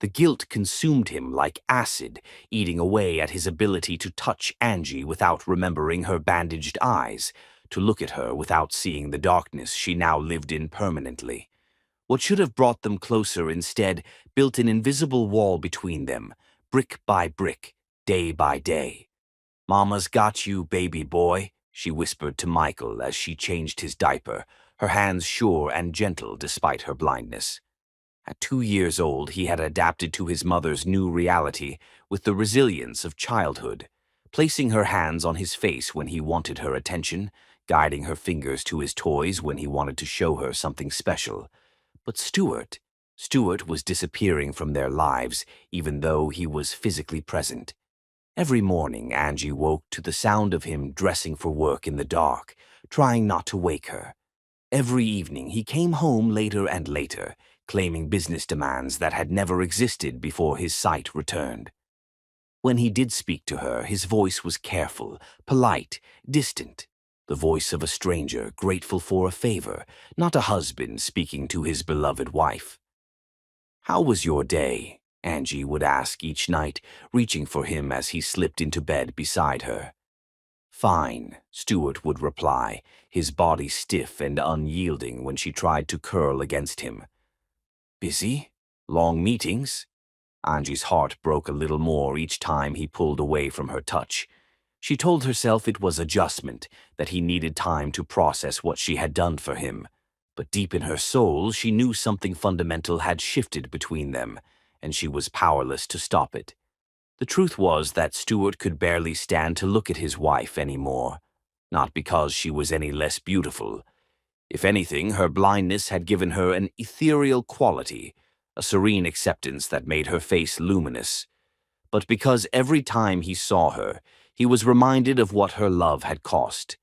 The guilt consumed him like acid, eating away at his ability to touch Angie without remembering her bandaged eyes, to look at her without seeing the darkness she now lived in permanently. What should have brought them closer instead built an invisible wall between them, brick by brick, day by day. "Mama's got you, baby boy," she whispered to Michael as she changed his diaper, her hands sure and gentle despite her blindness. At 2 years old, he had adapted to his mother's new reality with the resilience of childhood, placing her hands on his face when he wanted her attention, guiding her fingers to his toys when he wanted to show her something special. But Stuart was disappearing from their lives, even though he was physically present. Every morning, Angie woke to the sound of him dressing for work in the dark, trying not to wake her. Every evening, he came home later and later, claiming business demands that had never existed before his sight returned. When he did speak to her, his voice was careful, polite, distant. The voice of a stranger grateful for a favor, not a husband speaking to his beloved wife. "How was your day?" Angie would ask each night, reaching for him as he slipped into bed beside her. "Fine," Stuart would reply, his body stiff and unyielding when she tried to curl against him. "Busy? Long meetings?" Angie's heart broke a little more each time he pulled away from her touch. She told herself it was adjustment, that he needed time to process what she had done for him. But deep in her soul, she knew something fundamental had shifted between them, and she was powerless to stop it. The truth was that Stuart could barely stand to look at his wife anymore, not because she was any less beautiful. If anything, her blindness had given her an ethereal quality, a serene acceptance that made her face luminous. But because every time he saw her, he was reminded of what her love had cost.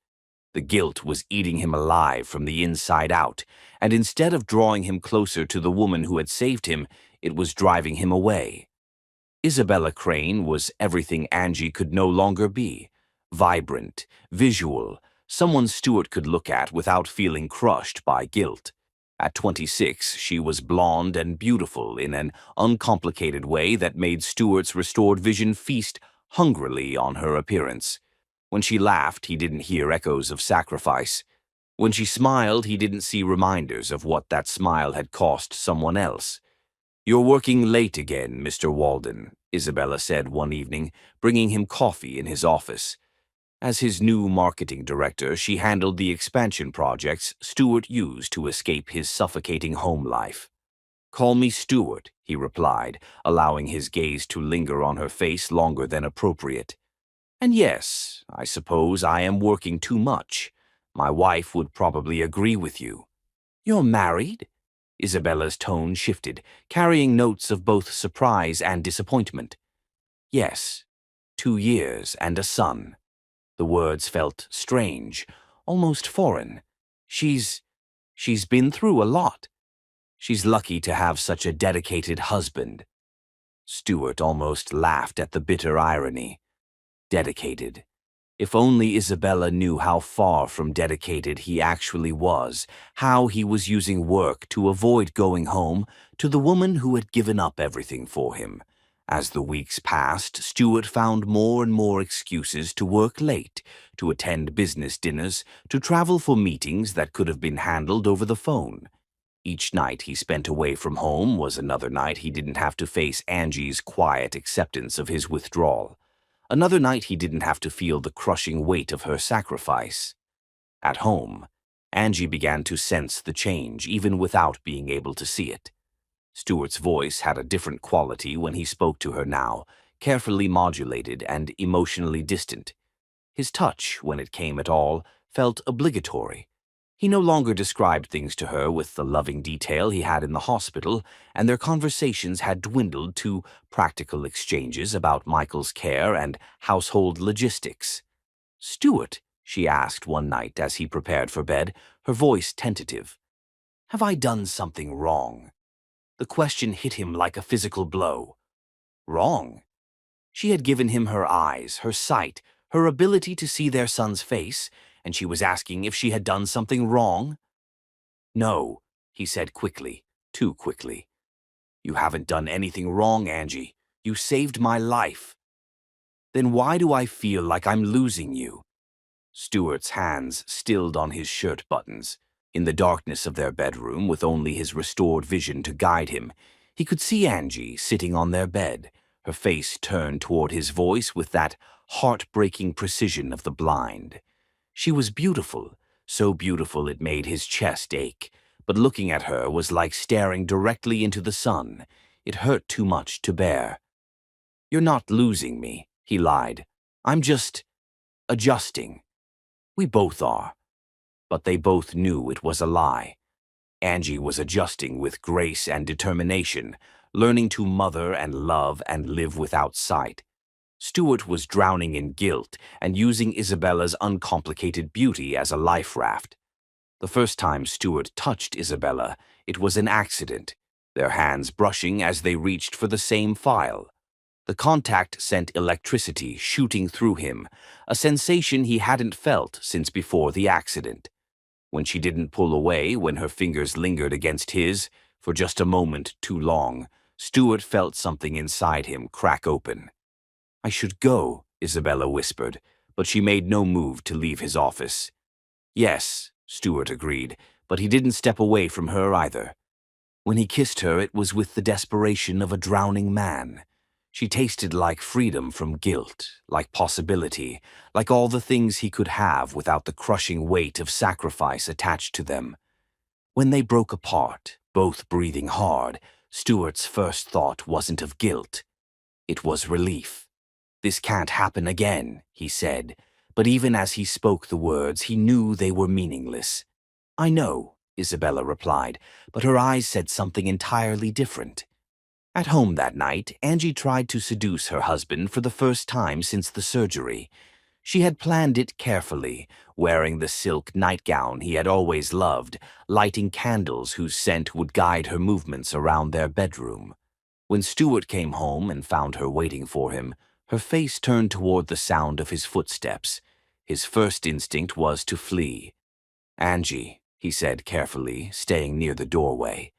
The guilt was eating him alive from the inside out, and instead of drawing him closer to the woman who had saved him, it was driving him away. Isabella Crane was everything Angie could no longer be. Vibrant, visual, someone Stuart could look at without feeling crushed by guilt. At 26, she was blonde and beautiful in an uncomplicated way that made Stuart's restored vision feast hungrily on her appearance. When she laughed, he didn't hear echoes of sacrifice. When she smiled, he didn't see reminders of what that smile had cost someone else. "You're working late again, Mr. Walden," Isabella said one evening, bringing him coffee in his office. As his new marketing director, she handled the expansion projects Stuart used to escape his suffocating home life. "Call me Stuart," he replied, allowing his gaze to linger on her face longer than appropriate. "And yes, I suppose I am working too much. My wife would probably agree with you." You're married? Isabella's tone shifted, carrying notes of both surprise and disappointment. Yes, 2 years and a son. The words felt strange, almost foreign. She's been through a lot. She's lucky to have such a dedicated husband. Stuart almost laughed at the bitter irony. Dedicated. If only Isabella knew how far from dedicated he actually was, how he was using work to avoid going home to the woman who had given up everything for him. As the weeks passed, Stuart found more and more excuses to work late, to attend business dinners, to travel for meetings that could have been handled over the phone. Each night he spent away from home was another night he didn't have to face Angie's quiet acceptance of his withdrawal. Another night he didn't have to feel the crushing weight of her sacrifice. At home, Angie began to sense the change, even without being able to see it. Stuart's voice had a different quality when he spoke to her now, carefully modulated and emotionally distant. His touch, when it came at all, felt obligatory. He no longer described things to her with the loving detail he had in the hospital, and their conversations had dwindled to practical exchanges about Michael's care and household logistics. "Stuart," she asked one night as he prepared for bed, her voice tentative, "have I done something wrong?" The question hit him like a physical blow. Wrong? She had given him her eyes, her sight, her ability to see their son's face, and she was asking if she had done something wrong? "No," he said quickly, too quickly. "You haven't done anything wrong, Angie. You saved my life." "Then why do I feel like I'm losing you?" Stuart's hands stilled on his shirt buttons. In the darkness of their bedroom, with only his restored vision to guide him, he could see Angie sitting on their bed, her face turned toward his voice with that heart-breaking precision of the blind. She was beautiful, so beautiful it made his chest ache, but looking at her was like staring directly into the sun. It hurt too much to bear. "You're not losing me," he lied. "I'm just adjusting. We both are." But they both knew it was a lie. Angie was adjusting with grace and determination, learning to mother and love and live without sight. Stuart was drowning in guilt and using Isabella's uncomplicated beauty as a life raft. The first time Stuart touched Isabella, it was an accident, their hands brushing as they reached for the same file. The contact sent electricity shooting through him, a sensation he hadn't felt since before the accident. When she didn't pull away, when her fingers lingered against his, for just a moment too long, Stuart felt something inside him crack open. "I should go," Isabella whispered, but she made no move to leave his office. "Yes," Stuart agreed, but he didn't step away from her either. When he kissed her, it was with the desperation of a drowning man. She tasted like freedom from guilt, like possibility, like all the things he could have without the crushing weight of sacrifice attached to them. When they broke apart, both breathing hard, Stuart's first thought wasn't of guilt. It was relief. "This can't happen again," he said, but even as he spoke the words, he knew they were meaningless. "I know," Isabella replied, but her eyes said something entirely different. At home that night, Angie tried to seduce her husband for the first time since the surgery. She had planned it carefully, wearing the silk nightgown he had always loved, lighting candles whose scent would guide her movements around their bedroom. When Stuart came home and found her waiting for him, her face turned toward the sound of his footsteps. His first instinct was to flee. "Angie," he said carefully, staying near the doorway.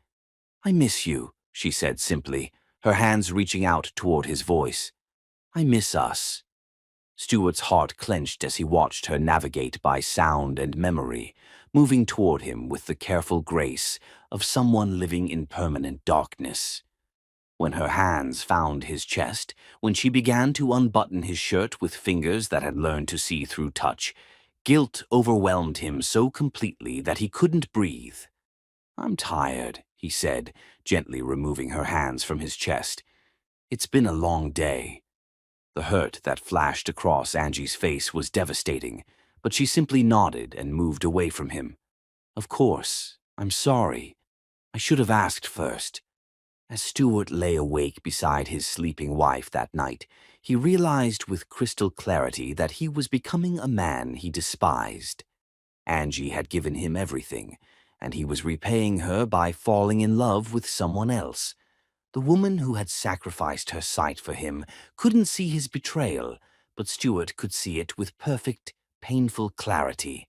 "I miss you," she said simply, her hands reaching out toward his voice. "I miss us." Stuart's heart clenched as he watched her navigate by sound and memory, moving toward him with the careful grace of someone living in permanent darkness. When her hands found his chest, when she began to unbutton his shirt with fingers that had learned to see through touch, guilt overwhelmed him so completely that he couldn't breathe. "I'm tired," he said, gently removing her hands from his chest. "It's been a long day." The hurt that flashed across Angie's face was devastating, but she simply nodded and moved away from him. "Of course," I'm sorry. I should have asked first. As Stuart lay awake beside his sleeping wife that night, he realized with crystal clarity that he was becoming a man he despised. Angie had given him everything, and he was repaying her by falling in love with someone else. The woman who had sacrificed her sight for him couldn't see his betrayal, but Stuart could see it with perfect, painful clarity.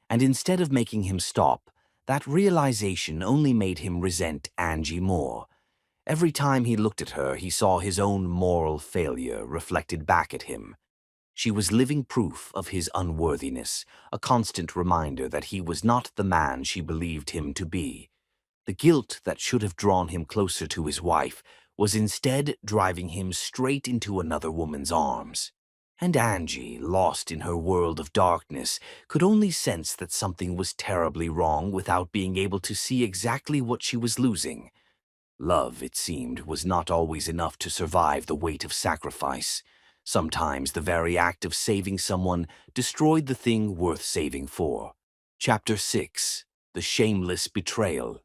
And instead of making him stop, that realization only made him resent Angie more. Every time he looked at her, he saw his own moral failure reflected back at him. She was living proof of his unworthiness, a constant reminder that he was not the man she believed him to be. The guilt that should have drawn him closer to his wife was instead driving him straight into another woman's arms. And Angie, lost in her world of darkness, could only sense that something was terribly wrong without being able to see exactly what she was losing. Love, it seemed, was not always enough to survive the weight of sacrifice. Sometimes the very act of saving someone destroyed the thing worth saving for. Chapter 6. The Shameless Betrayal.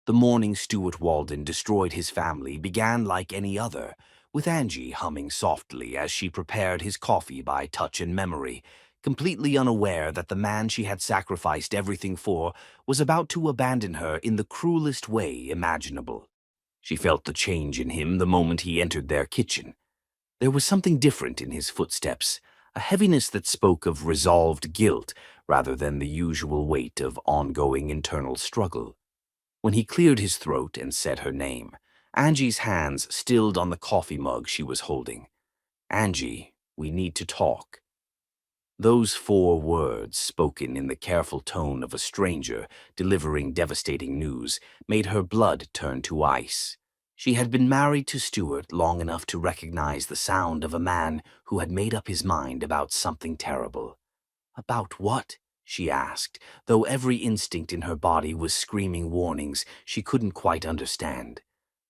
The morning Stuart Walden destroyed his family began like any other, with Angie humming softly as she prepared his coffee by touch and memory, completely unaware that the man she had sacrificed everything for was about to abandon her in the cruelest way imaginable. She felt the change in him the moment he entered their kitchen. There was something different in his footsteps, a heaviness that spoke of resolved guilt rather than the usual weight of ongoing internal struggle. When he cleared his throat and said her name, Angie's hands stilled on the coffee mug she was holding. "Angie, we need to talk." Those 4 words, spoken in the careful tone of a stranger delivering devastating news, made her blood turn to ice. She had been married to Stuart long enough to recognize the sound of a man who had made up his mind about something terrible. About what? She asked, though every instinct in her body was screaming warnings she couldn't quite understand.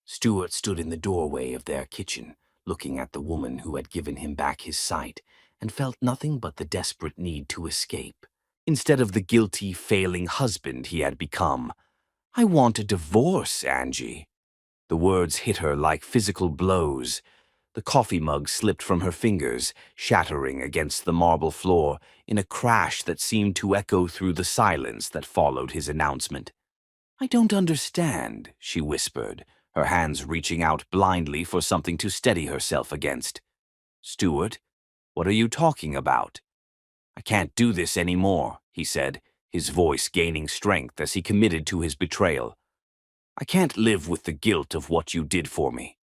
Stuart stood in the doorway of their kitchen, looking at the woman who had given him back his sight, and felt nothing but the desperate need to escape, instead of the guilty, failing husband he had become. "I want a divorce, Angie." The words hit her like physical blows. The coffee mug slipped from her fingers, shattering against the marble floor in a crash that seemed to echo through the silence that followed his announcement. "I don't understand," she whispered, her hands reaching out blindly for something to steady herself against. "Stuart, what are you talking about?" "I can't do this anymore," he said, his voice gaining strength as he committed to his betrayal. "I can't live with the guilt of what you did for me.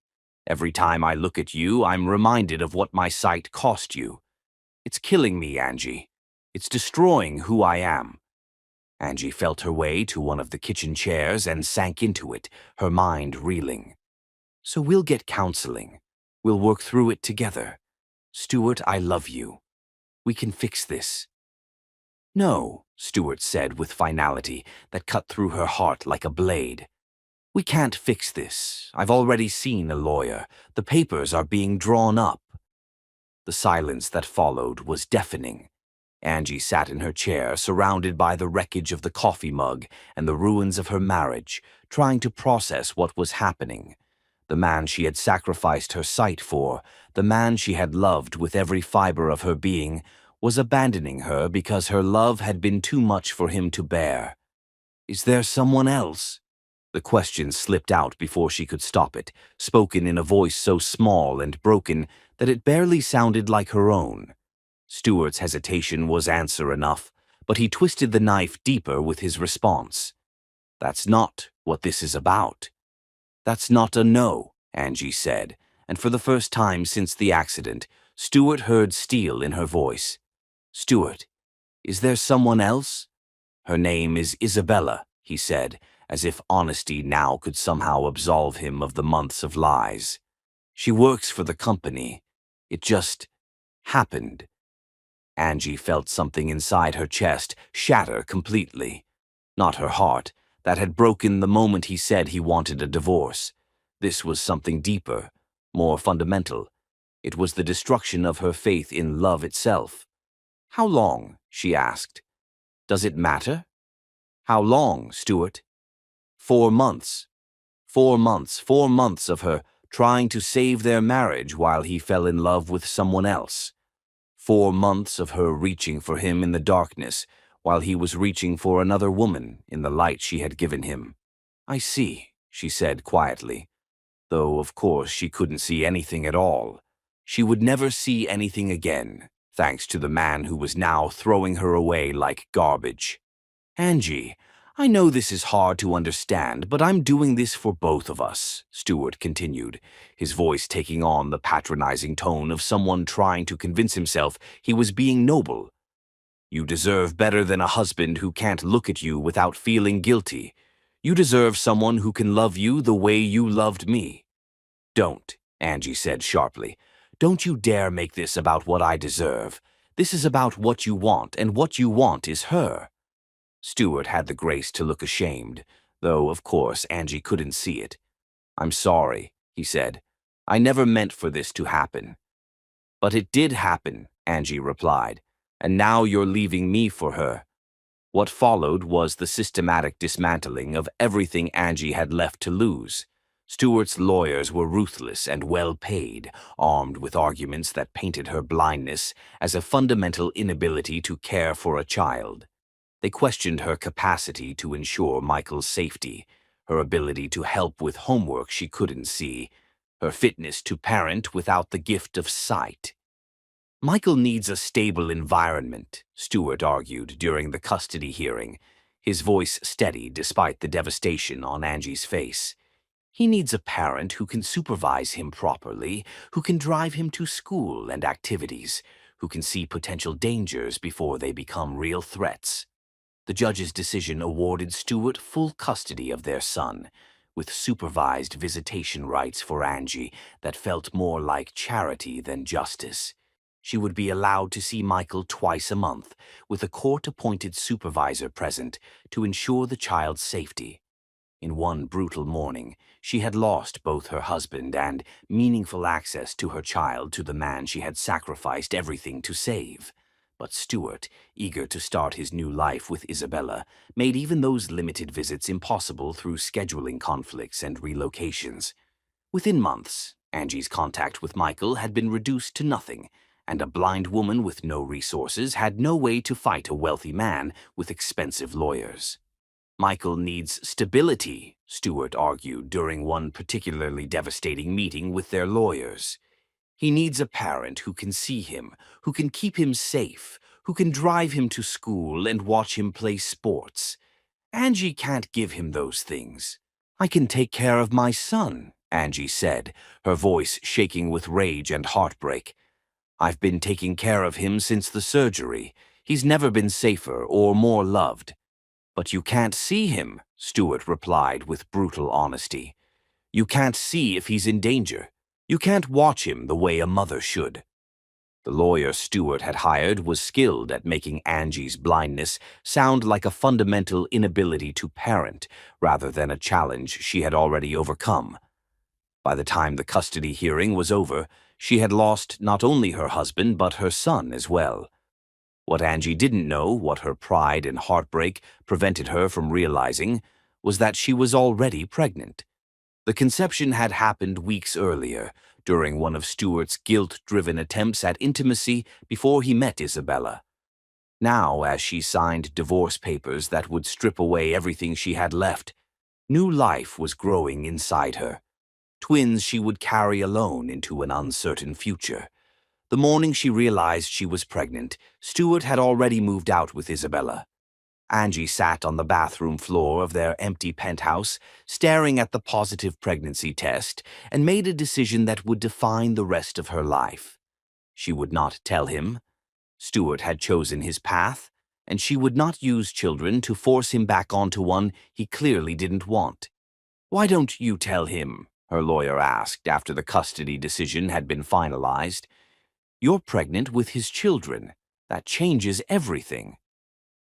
Every time I look at you, I'm reminded of what my sight cost you. It's killing me, Angie. It's destroying who I am." Angie felt her way to one of the kitchen chairs and sank into it, her mind reeling. "So we'll get counseling. We'll work through it together. Stuart, I love you. We can fix this." "No," Stuart said with finality that cut through her heart like a blade. "We can't fix this. I've already seen a lawyer. The papers are being drawn up." The silence that followed was deafening. Angie sat in her chair, surrounded by the wreckage of the coffee mug and the ruins of her marriage, trying to process what was happening. The man she had sacrificed her sight for, the man she had loved with every fiber of her being, was abandoning her because her love had been too much for him to bear. "Is there someone else?" The question slipped out before she could stop it, spoken in a voice so small and broken that it barely sounded like her own. Stuart's hesitation was answer enough, but he twisted the knife deeper with his response. "That's not what this is about." "That's not a no," Angie said, and for the first time since the accident, Stuart heard steel in her voice. "Stuart, is there someone else?" "Her name is Isabella," he said, as if honesty now could somehow absolve him of the months of lies. "She works for the company. It just happened." Angie felt something inside her chest shatter completely. Not her heart, that had broken the moment he said he wanted a divorce. This was something deeper, more fundamental. It was the destruction of her faith in love itself. "How long?" she asked. "Does it matter?" "How long, Stuart?" 4 months. 4 months. 4 months of her trying to save their marriage while he fell in love with someone else. 4 months of her reaching for him in the darkness while he was reaching for another woman in the light she had given him. "I see," she said quietly, though of course she couldn't see anything at all. She would never see anything again, thanks to the man who was now throwing her away like garbage. "Angie, I know this is hard to understand, but I'm doing this for both of us," Stewart continued, his voice taking on the patronizing tone of someone trying to convince himself he was being noble. "You deserve better than a husband who can't look at you without feeling guilty. You deserve someone who can love you the way you loved me." "Don't," Angie said sharply. "Don't you dare make this about what I deserve. This is about what you want, and what you want is her." Stewart had the grace to look ashamed, though, of course, Angie couldn't see it. "I'm sorry," he said. "I never meant for this to happen." "But it did happen," Angie replied, "and now you're leaving me for her." What followed was the systematic dismantling of everything Angie had left to lose. Stewart's lawyers were ruthless and well-paid, armed with arguments that painted her blindness as a fundamental inability to care for a child. They questioned her capacity to ensure Michael's safety, her ability to help with homework she couldn't see, her fitness to parent without the gift of sight. "Michael needs a stable environment," Stewart argued during the custody hearing, his voice steady despite the devastation on Angie's face. "He needs a parent who can supervise him properly, who can drive him to school and activities, who can see potential dangers before they become real threats." The judge's decision awarded Stewart full custody of their son, with supervised visitation rights for Angie that felt more like charity than justice. She would be allowed to see Michael twice a month, with a court-appointed supervisor present to ensure the child's safety. In one brutal morning, she had lost both her husband and meaningful access to her child to the man she had sacrificed everything to save. But Stewart, eager to start his new life with Isabella, made even those limited visits impossible through scheduling conflicts and relocations. Within months, Angie's contact with Michael had been reduced to nothing, and a blind woman with no resources had no way to fight a wealthy man with expensive lawyers. "Michael needs stability," Stewart argued during one particularly devastating meeting with their lawyers. "He needs a parent who can see him, who can keep him safe, who can drive him to school and watch him play sports. Angie can't give him those things." "I can take care of my son," Angie said, her voice shaking with rage and heartbreak. "I've been taking care of him since the surgery. He's never been safer or more loved." "But you can't see him," Stewart replied with brutal honesty. "You can't see if he's in danger. You can't watch him the way a mother should." The lawyer Stewart had hired was skilled at making Angie's blindness sound like a fundamental inability to parent rather than a challenge she had already overcome. By the time the custody hearing was over, she had lost not only her husband but her son as well. What Angie didn't know, what her pride and heartbreak prevented her from realizing, was that she was already pregnant. The conception had happened weeks earlier, during one of Stewart's guilt-driven attempts at intimacy before he met Isabella. Now, as she signed divorce papers that would strip away everything she had left, new life was growing inside her. Twins she would carry alone into an uncertain future. The morning she realized she was pregnant, Stewart had already moved out with Isabella. Angie sat on the bathroom floor of their empty penthouse, staring at the positive pregnancy test, and made a decision that would define the rest of her life. She would not tell him. Stewart had chosen his path, and she would not use children to force him back onto one he clearly didn't want. "Why don't you tell him?" her lawyer asked after the custody decision had been finalized. "You're pregnant with his children. That changes everything."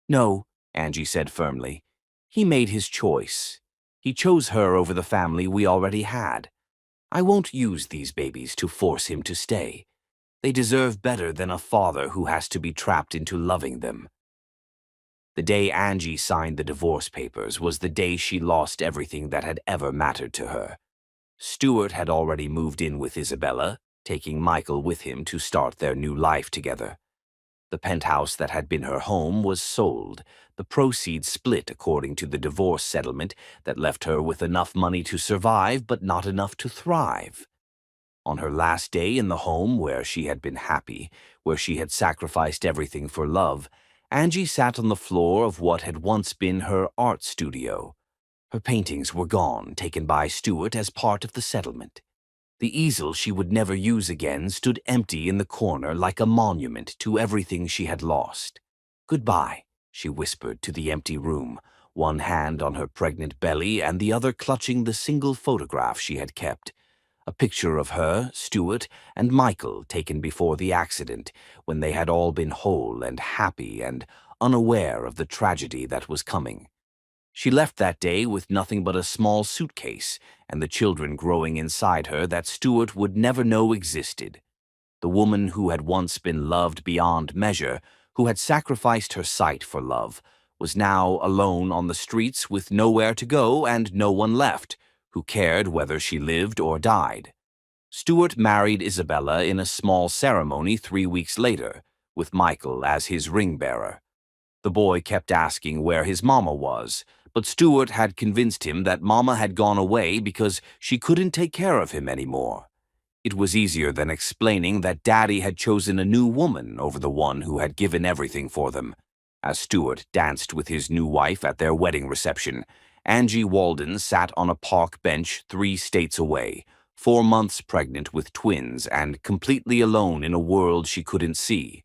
"No," Angie said firmly. "He made his choice. He chose her over the family we already had. I won't use these babies to force him to stay. They deserve better than a father who has to be trapped into loving them." The day Angie signed the divorce papers was the day she lost everything that had ever mattered to her. Stuart had already moved in with Isabella, taking Michael with him to start their new life together. The penthouse that had been her home was sold, the proceeds split according to the divorce settlement that left her with enough money to survive but not enough to thrive. On her last day in the home where she had been happy, where she had sacrificed everything for love, Angie sat on the floor of what had once been her art studio. Her paintings were gone, taken by Stuart as part of the settlement. The easel she would never use again stood empty in the corner like a monument to everything she had lost. "Goodbye," she whispered to the empty room, one hand on her pregnant belly and the other clutching the single photograph she had kept. A picture of her, Stuart, and Michael taken before the accident, when they had all been whole and happy and unaware of the tragedy that was coming. She left that day with nothing but a small suitcase and the children growing inside her that Stuart would never know existed. The woman who had once been loved beyond measure, who had sacrificed her sight for love, was now alone on the streets with nowhere to go and no one left who cared whether she lived or died. Stuart married Isabella in a small ceremony 3 weeks later, with Michael as his ring-bearer. The boy kept asking where his mama was, but Stuart had convinced him that mama had gone away because she couldn't take care of him anymore. It was easier than explaining that Daddy had chosen a new woman over the one who had given everything for them. As Stuart danced with his new wife at their wedding reception, Angie Walden sat on a park bench 3 states away, 4 months pregnant with twins and completely alone in a world she couldn't see.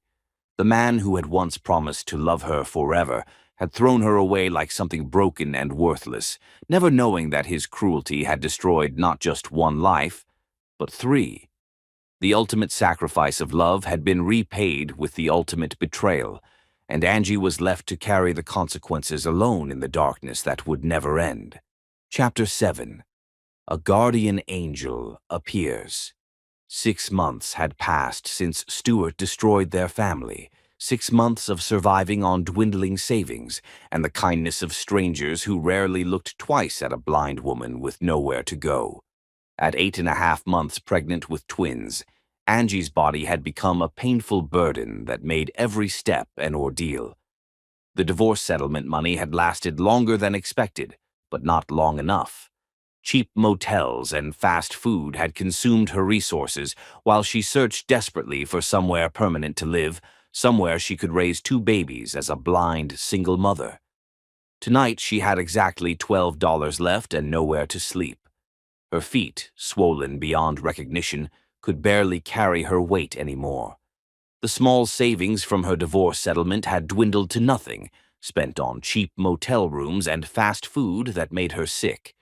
The man who had once promised to love her forever had thrown her away like something broken and worthless, never knowing that his cruelty had destroyed not just 1 life, but 3. The ultimate sacrifice of love had been repaid with the ultimate betrayal, and Angie was left to carry the consequences alone in the darkness that would never end. Chapter 7. A Guardian Angel Appears. 6 months had passed since Stuart destroyed their family, 6 months of surviving on dwindling savings and the kindness of strangers who rarely looked twice at a blind woman with nowhere to go. At 8.5 months pregnant with twins, Angie's body had become a painful burden that made every step an ordeal. The divorce settlement money had lasted longer than expected, but not long enough. Cheap motels and fast food had consumed her resources while she searched desperately for somewhere permanent to live, somewhere she could raise 2 babies as a blind, single mother. Tonight she had exactly $12 left and nowhere to sleep. Her feet, swollen beyond recognition, could barely carry her weight anymore. The small savings from her divorce settlement had dwindled to nothing, spent on cheap motel rooms and fast food that made her sick.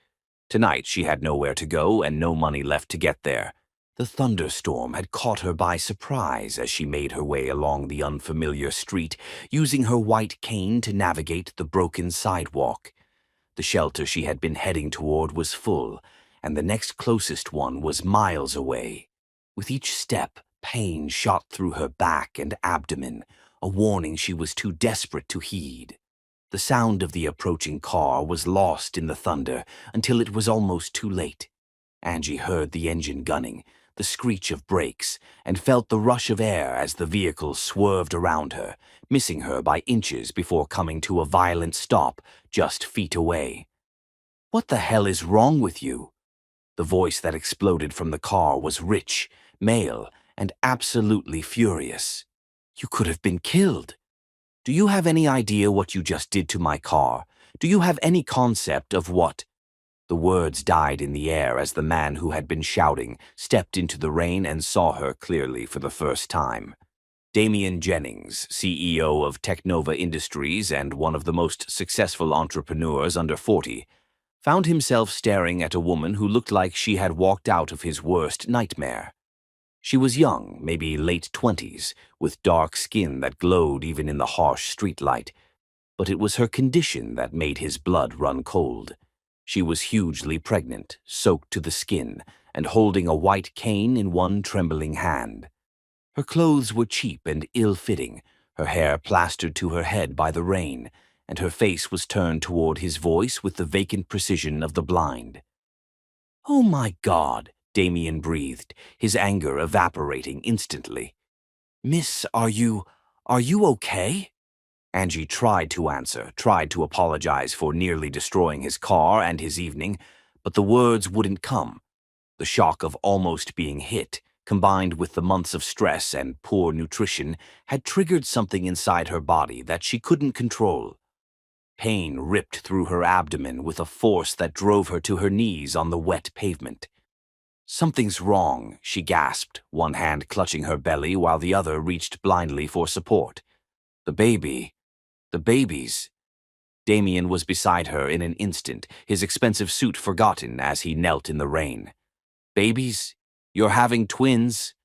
Tonight she had nowhere to go and no money left to get there. The thunderstorm had caught her by surprise as she made her way along the unfamiliar street, using her white cane to navigate the broken sidewalk. The shelter she had been heading toward was full, and the next closest one was miles away. With each step, pain shot through her back and abdomen, a warning she was too desperate to heed. The sound of the approaching car was lost in the thunder until it was almost too late. Angie heard the engine gunning, the screech of brakes, and felt the rush of air as the vehicle swerved around her, missing her by inches before coming to a violent stop just feet away. "What the hell is wrong with you?" The voice that exploded from the car was rich, male, and absolutely furious. "You could have been killed. Do you have any idea what you just did to my car? Do you have any concept of what—" The words died in the air as the man who had been shouting stepped into the rain and saw her clearly for the first time. Damian Jennings, CEO of Technova Industries and one of the most successful entrepreneurs under 40, found himself staring at a woman who looked like she had walked out of his worst nightmare. She was young, maybe late 20s, with dark skin that glowed even in the harsh streetlight, but it was her condition that made his blood run cold. She was hugely pregnant, soaked to the skin, and holding a white cane in one trembling hand. Her clothes were cheap and ill-fitting, her hair plastered to her head by the rain, and her face was turned toward his voice with the vacant precision of the blind. "Oh my God," Damien breathed, his anger evaporating instantly. "Miss, are you okay?" Angie tried to answer, tried to apologize for nearly destroying his car and his evening, but the words wouldn't come. The shock of almost being hit, combined with the months of stress and poor nutrition, had triggered something inside her body that she couldn't control. Pain ripped through her abdomen with a force that drove her to her knees on the wet pavement. "Something's wrong," she gasped, one hand clutching her belly while the other reached blindly for support. The babies. Damien was beside her in an instant, his expensive suit forgotten as he knelt in the rain. "Babies? You're having twins?"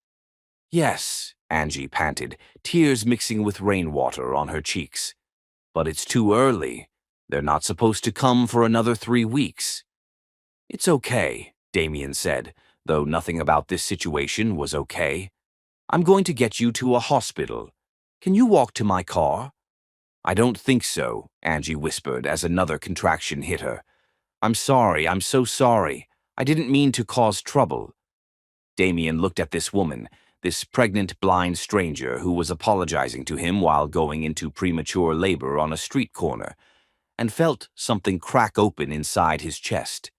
"Yes," Angie panted, tears mixing with rainwater on her cheeks. "But it's too early. They're not supposed to come for another 3 weeks." "It's okay," Damien said, though nothing about this situation was okay. "I'm going to get you to a hospital. Can you walk to my car?" "I don't think so," Angie whispered as another contraction hit her. I'm so sorry. I didn't mean to cause trouble." Damien looked at this woman, this pregnant blind stranger who was apologizing to him while going into premature labor on a street corner, and felt something crack open inside his chest.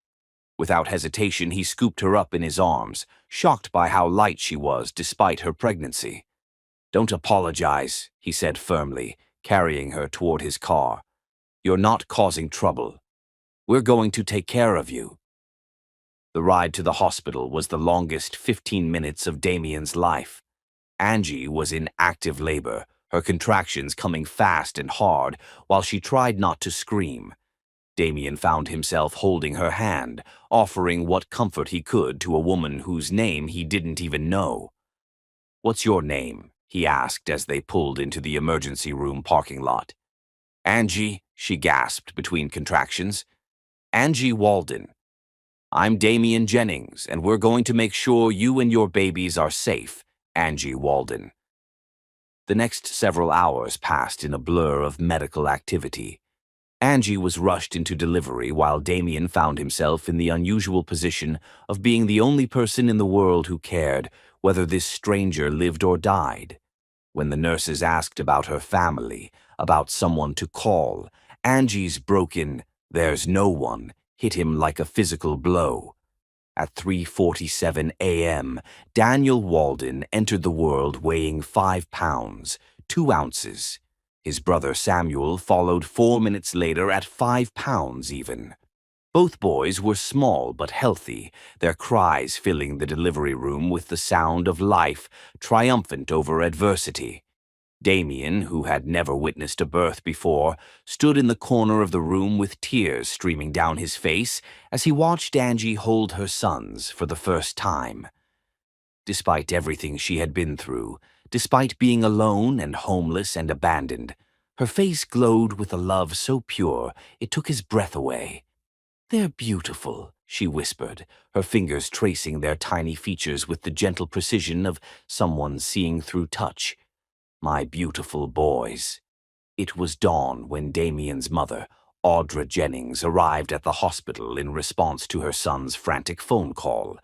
Without hesitation, he scooped her up in his arms, shocked by how light she was despite her pregnancy. "Don't apologize," he said firmly, carrying her toward his car. "You're not causing trouble. We're going to take care of you." The ride to the hospital was the longest 15 minutes of Damien's life. Angie was in active labor, her contractions coming fast and hard while she tried not to scream. Damien found himself holding her hand, offering what comfort he could to a woman whose name he didn't even know. "What's your name?" he asked as they pulled into the emergency room parking lot. "Angie," she gasped between contractions. "Angie Walden." "I'm Damien Jennings, and we're going to make sure you and your babies are safe, Angie Walden." The next several hours passed in a blur of medical activity. Angie was rushed into delivery while Damien found himself in the unusual position of being the only person in the world who cared whether this stranger lived or died. When the nurses asked about her family, about someone to call, Angie's broken "there's no one" hit him like a physical blow. At 3:47 a.m., Daniel Walden entered the world weighing 5 pounds, 2 ounces. His brother Samuel followed 4 minutes later at 5 pounds even. Both boys were small but healthy, their cries filling the delivery room with the sound of life, triumphant over adversity. Damien, who had never witnessed a birth before, stood in the corner of the room with tears streaming down his face as he watched Angie hold her sons for the first time. Despite everything she had been through, despite being alone and homeless and abandoned, her face glowed with a love so pure it took his breath away. "They're beautiful," she whispered, her fingers tracing their tiny features with the gentle precision of someone seeing through touch. "My beautiful boys." It was dawn when Damien's mother, Audra Jennings, arrived at the hospital in response to her son's frantic phone call.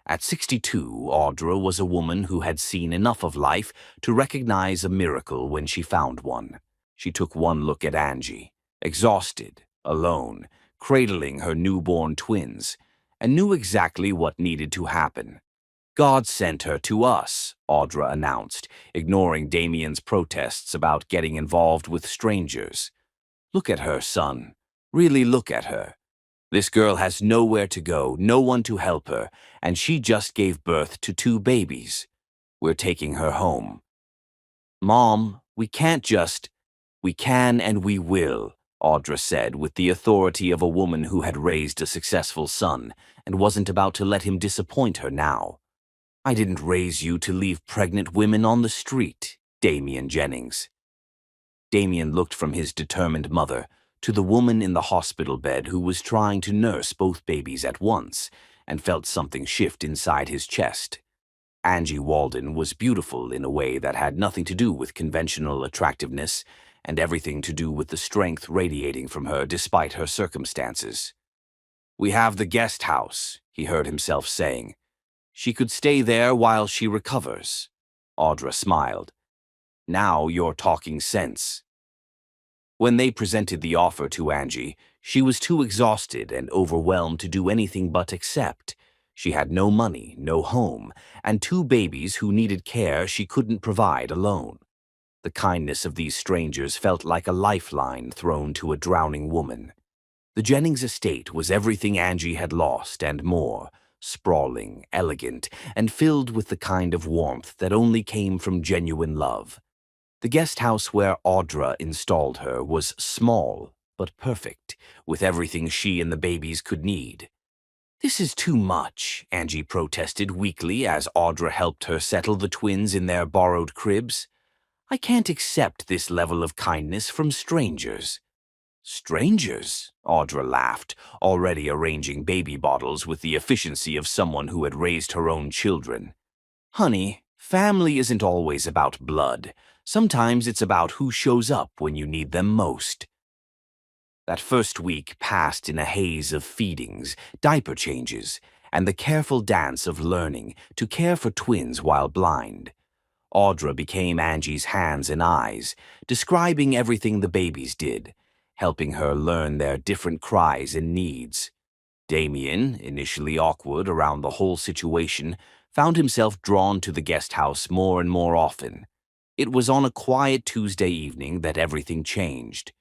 At 62, Audra was a woman who had seen enough of life to recognize a miracle when she found one. She took one look at Angie, exhausted, alone, cradling her newborn twins, and knew exactly what needed to happen. "God sent her to us," Audra announced, ignoring Damien's protests about getting involved with strangers. "Look at her, son. Really look at her. This girl has nowhere to go, no one to help her, and she just gave birth to 2 babies. We're taking her home." "Mom, we can't just—" "We can and we will," Audra said with the authority of a woman who had raised a successful son and wasn't about to let him disappoint her now. "I didn't raise you to leave pregnant women on the street, Damien Jennings." Damien looked from his determined mother to the woman in the hospital bed who was trying to nurse both babies at once and felt something shift inside his chest. Angie Walden was beautiful in a way that had nothing to do with conventional attractiveness, and everything to do with the strength radiating from her despite her circumstances. "We have the guest house," he heard himself saying. "She could stay there while she recovers." Audra smiled. "Now you're talking sense." When they presented the offer to Angie, she was too exhausted and overwhelmed to do anything but accept. She had no money, no home, and 2 babies who needed care she couldn't provide alone. The kindness of these strangers felt like a lifeline thrown to a drowning woman. The Jennings estate was everything Angie had lost and more, sprawling, elegant, and filled with the kind of warmth that only came from genuine love. The guest house where Audra installed her was small but perfect, with everything she and the babies could need. "This is too much," Angie protested weakly as Audra helped her settle the twins in their borrowed cribs. "I can't accept this level of kindness from strangers." "Strangers?" Audra laughed, already arranging baby bottles with the efficiency of someone who had raised her own children. "Honey, family isn't always about blood. Sometimes it's about who shows up when you need them most." That first week passed in a haze of feedings, diaper changes, and the careful dance of learning to care for twins while blind. Audra became Angie's hands and eyes, describing everything the babies did, helping her learn their different cries and needs. Damien, initially awkward around the whole situation, found himself drawn to the guest house more and more often. It was on a quiet Tuesday evening that everything changed.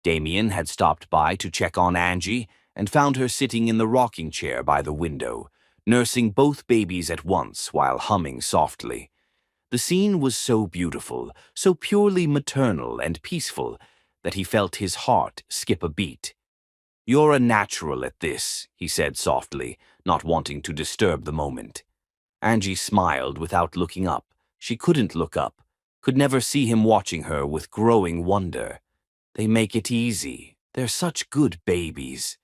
Damien had stopped by to check on Angie and found her sitting in the rocking chair by the window, nursing both babies at once while humming softly. The scene was so beautiful, so purely maternal and peaceful, that he felt his heart skip a beat. "You're a natural at this," he said softly, not wanting to disturb the moment. Angie smiled without looking up. She couldn't look up, could never see him watching her with growing wonder. "They make it easy. They're such good babies."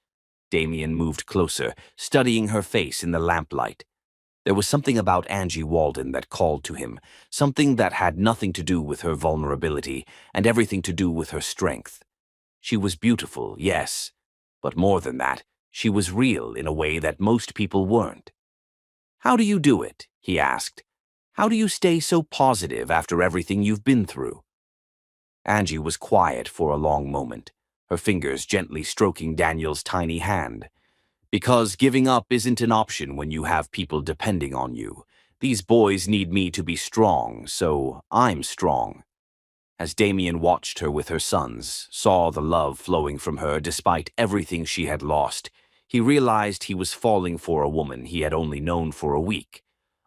Damien moved closer, studying her face in the lamplight. There was something about Angie Walden that called to him, something that had nothing to do with her vulnerability and everything to do with her strength. She was beautiful, yes, but more than that, she was real in a way that most people weren't. "How do you do it?" he asked. "How do you stay so positive after everything you've been through?" Angie was quiet for a long moment, her fingers gently stroking Daniel's tiny hand. "Because giving up isn't an option when you have people depending on you. These boys need me to be strong, so I'm strong." As Damien watched her with her sons, saw the love flowing from her despite everything she had lost, he realized he was falling for a woman he had only known for a week,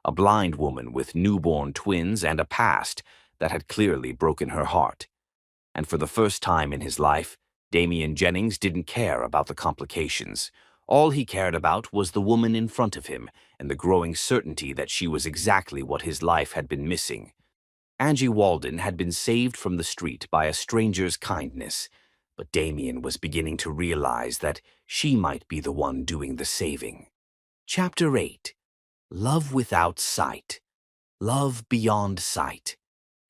a blind woman with newborn twins and a past that had clearly broken her heart. And for the first time in his life, Damien Jennings didn't care about the complications. All he cared about was the woman in front of him and the growing certainty that she was exactly what his life had been missing. Angie Walden had been saved from the street by a stranger's kindness, but Damien was beginning to realize that she might be the one doing the saving. Chapter 8. Love Without Sight. Love Beyond Sight.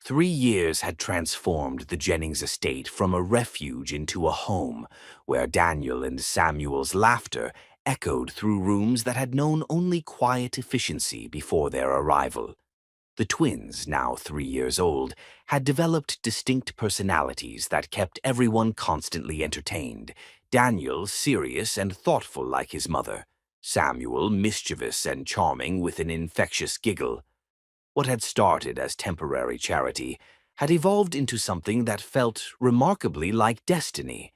3 years had transformed the Jennings estate from a refuge into a home, where Daniel and Samuel's laughter echoed through rooms that had known only quiet efficiency before their arrival. The twins, now 3 years old, had developed distinct personalities that kept everyone constantly entertained. Daniel serious and thoughtful like his mother, Samuel mischievous and charming with an infectious giggle. What had started as temporary charity had evolved into something that felt remarkably like destiny.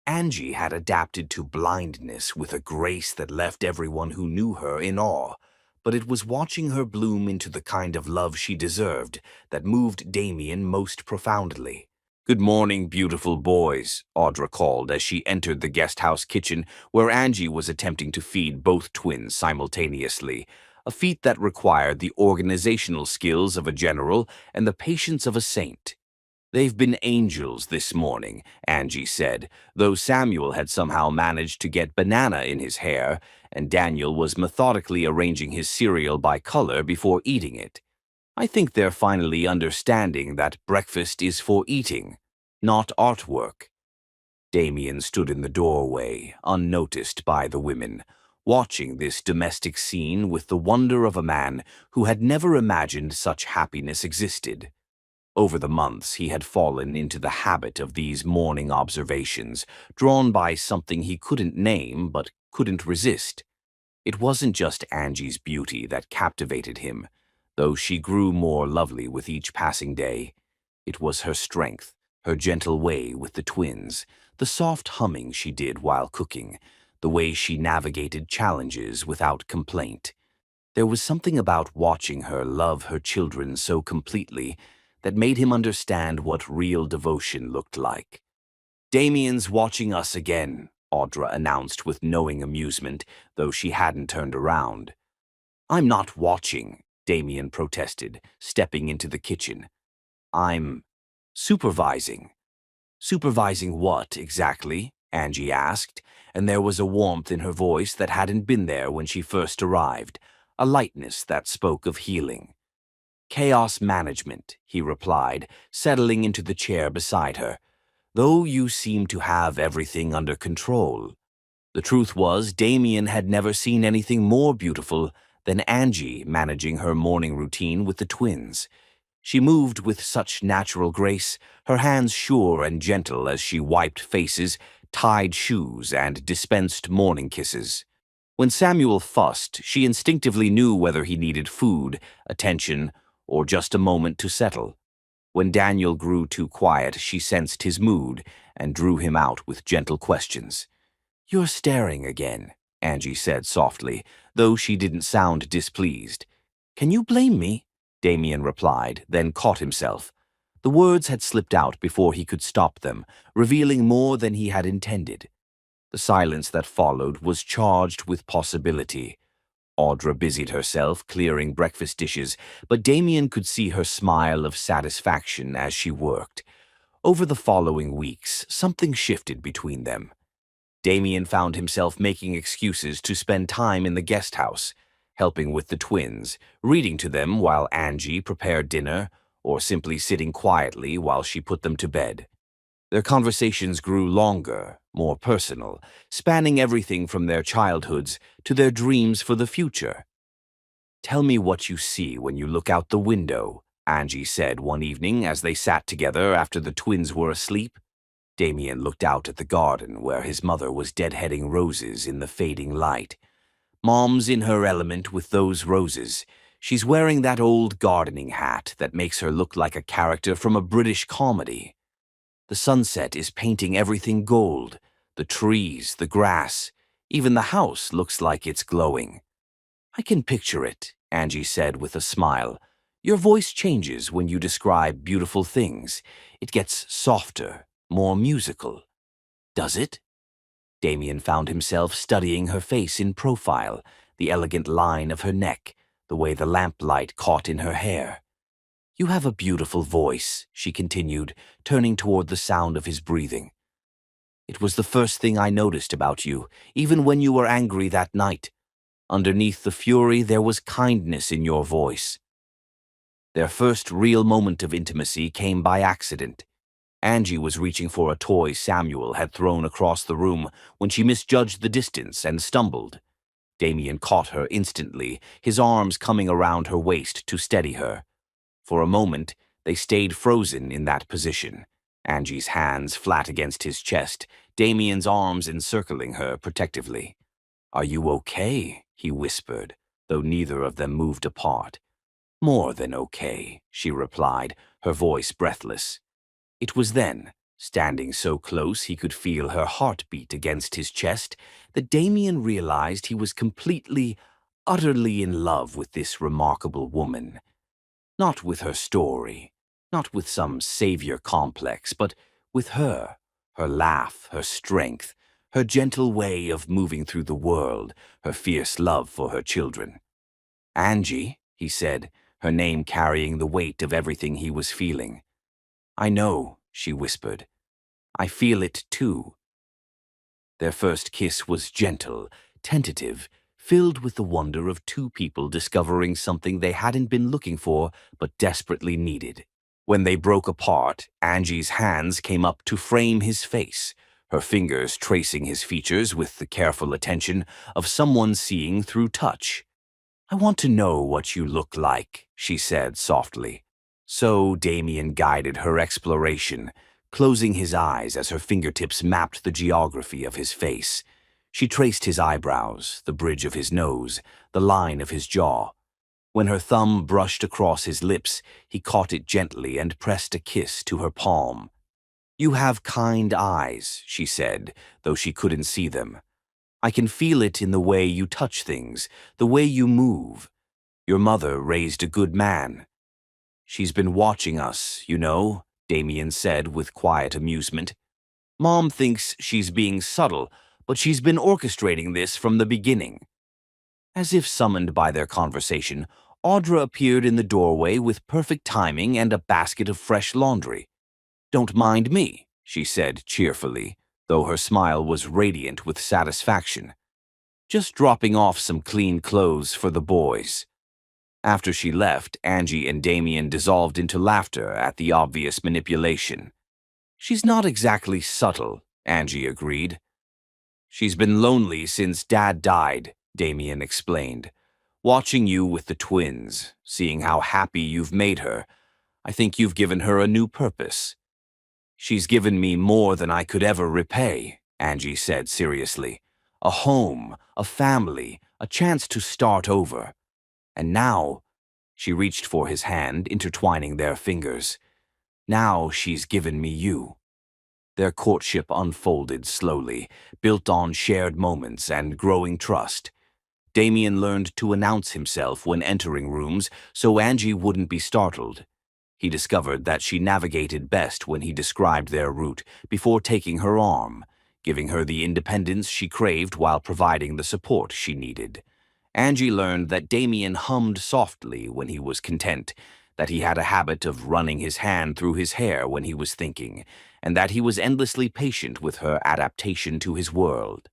Angie had adapted to blindness with a grace that left everyone who knew her in awe, but it was watching her bloom into the kind of love she deserved that moved Damien most profoundly. "Good morning, beautiful boys," Audra called as she entered the guest house kitchen where Angie was attempting to feed both twins simultaneously, a feat that required the organizational skills of a general and the patience of a saint. "They've been angels this morning," Angie said, though Samuel had somehow managed to get banana in his hair, and Daniel was methodically arranging his cereal by color before eating it. "I think they're finally understanding that breakfast is for eating, not artwork. Damien stood in the doorway, unnoticed by the women, watching this domestic scene with the wonder of a man who had never imagined such happiness existed. Over the months, he had fallen into the habit of these morning observations, drawn by something he couldn't name but couldn't resist. It wasn't just Angie's beauty that captivated him, though she grew more lovely with each passing day. It was her strength, her gentle way with the twins, the soft humming she did while cooking, the way she navigated challenges without complaint. There was something about watching her love her children so completely that made him understand what real devotion looked like. "Damien's watching us again," Audra announced with knowing amusement, though she hadn't turned around. "I'm not watching," Damien protested, stepping into the kitchen. "I'm supervising." "Supervising what, exactly?" Angie asked, and there was a warmth in her voice that hadn't been there when she first arrived, a lightness that spoke of healing. "Chaos management," he replied, settling into the chair beside her, "though you seem to have everything under control." The truth was, Damien had never seen anything more beautiful than Angie managing her morning routine with the twins. She moved with such natural grace, her hands sure and gentle as she wiped faces, tied shoes, and dispensed morning kisses. When Samuel fussed, she instinctively knew whether he needed food, attention, or just a moment to settle. When Daniel grew too quiet, she sensed his mood and drew him out with gentle questions. "You're staring again," Angie said softly, though she didn't sound displeased. "Can you blame me?" Damien replied, then caught himself. The words had slipped out before he could stop them, revealing more than he had intended. The silence that followed was charged with possibility. Audra busied herself clearing breakfast dishes, but Damien could see her smile of satisfaction as she worked. Over the following weeks, something shifted between them. Damien found himself making excuses to spend time in the guest house, helping with the twins, reading to them while Angie prepared dinner, or simply sitting quietly while she put them to bed. Their conversations grew longer, more personal, spanning everything from their childhoods to their dreams for the future. "Tell me what you see when you look out the window," Angie said one evening as they sat together after the twins were asleep. Damien looked out at the garden where his mother was deadheading roses in the fading light. "Mom's in her element with those roses. She's wearing that old gardening hat that makes her look like a character from a British comedy. The sunset is painting everything gold, the trees, the grass, even the house looks like it's glowing." "I can picture it," Angie said with a smile. "Your voice changes when you describe beautiful things. It gets softer, more musical." "Does it?" Damien found himself studying her face in profile, the elegant line of her neck, the way the lamplight caught in her hair. "You have a beautiful voice," she continued, turning toward the sound of his breathing. "It was the first thing I noticed about you, even when you were angry that night. Underneath the fury, there was kindness in your voice." Their first real moment of intimacy came by accident. Angie was reaching for a toy Samuel had thrown across the room when she misjudged the distance and stumbled. Damien caught her instantly, his arms coming around her waist to steady her. For a moment, they stayed frozen in that position, Angie's hands flat against his chest, Damien's arms encircling her protectively. "Are you okay?" he whispered, though neither of them moved apart. "More than okay," she replied, her voice breathless. It was then, standing so close he could feel her heartbeat against his chest, that Damien realized he was completely, utterly in love with this remarkable woman. Not with her story, not with some savior complex, but with her laugh, her strength, her gentle way of moving through the world, her fierce love for her children. "Angie," he said, her name carrying the weight of everything he was feeling. "I know," she whispered. "I feel it too." Their first kiss was gentle, tentative, filled with the wonder of two people discovering something they hadn't been looking for but desperately needed. When they broke apart, Angie's hands came up to frame his face, her fingers tracing his features with the careful attention of someone seeing through touch. "I want to know what you look like," she said softly. So Damien guided her exploration, closing his eyes as her fingertips mapped the geography of his face. She traced his eyebrows, the bridge of his nose, the line of his jaw. When her thumb brushed across his lips, he caught it gently and pressed a kiss to her palm. "You have kind eyes," she said, though she couldn't see them. "I can feel it in the way you touch things, the way you move. Your mother raised a good man." "She's been watching us, you know," Damien said with quiet amusement. "Mom thinks she's being subtle, but she's been orchestrating this from the beginning." As if summoned by their conversation, Audra appeared in the doorway with perfect timing and a basket of fresh laundry. "Don't mind me," she said cheerfully, though her smile was radiant with satisfaction. "Just dropping off some clean clothes for the boys." After she left, Angie and Damien dissolved into laughter at the obvious manipulation. "She's not exactly subtle," Angie agreed. "She's been lonely since Dad died," Damien explained. "Watching you with the twins, seeing how happy you've made her, I think you've given her a new purpose." "She's given me more than I could ever repay," Angie said seriously. "A home, a family, a chance to start over. And now," she reached for his hand, intertwining their fingers, "now she's given me you." Their courtship unfolded slowly, built on shared moments and growing trust. Damien learned to announce himself when entering rooms so Angie wouldn't be startled. He discovered that she navigated best when he described their route before taking her arm, giving her the independence she craved while providing the support she needed. Angie learned that Damien hummed softly when he was content, that he had a habit of running his hand through his hair when he was thinking, and that he was endlessly patient with her adaptation to his world.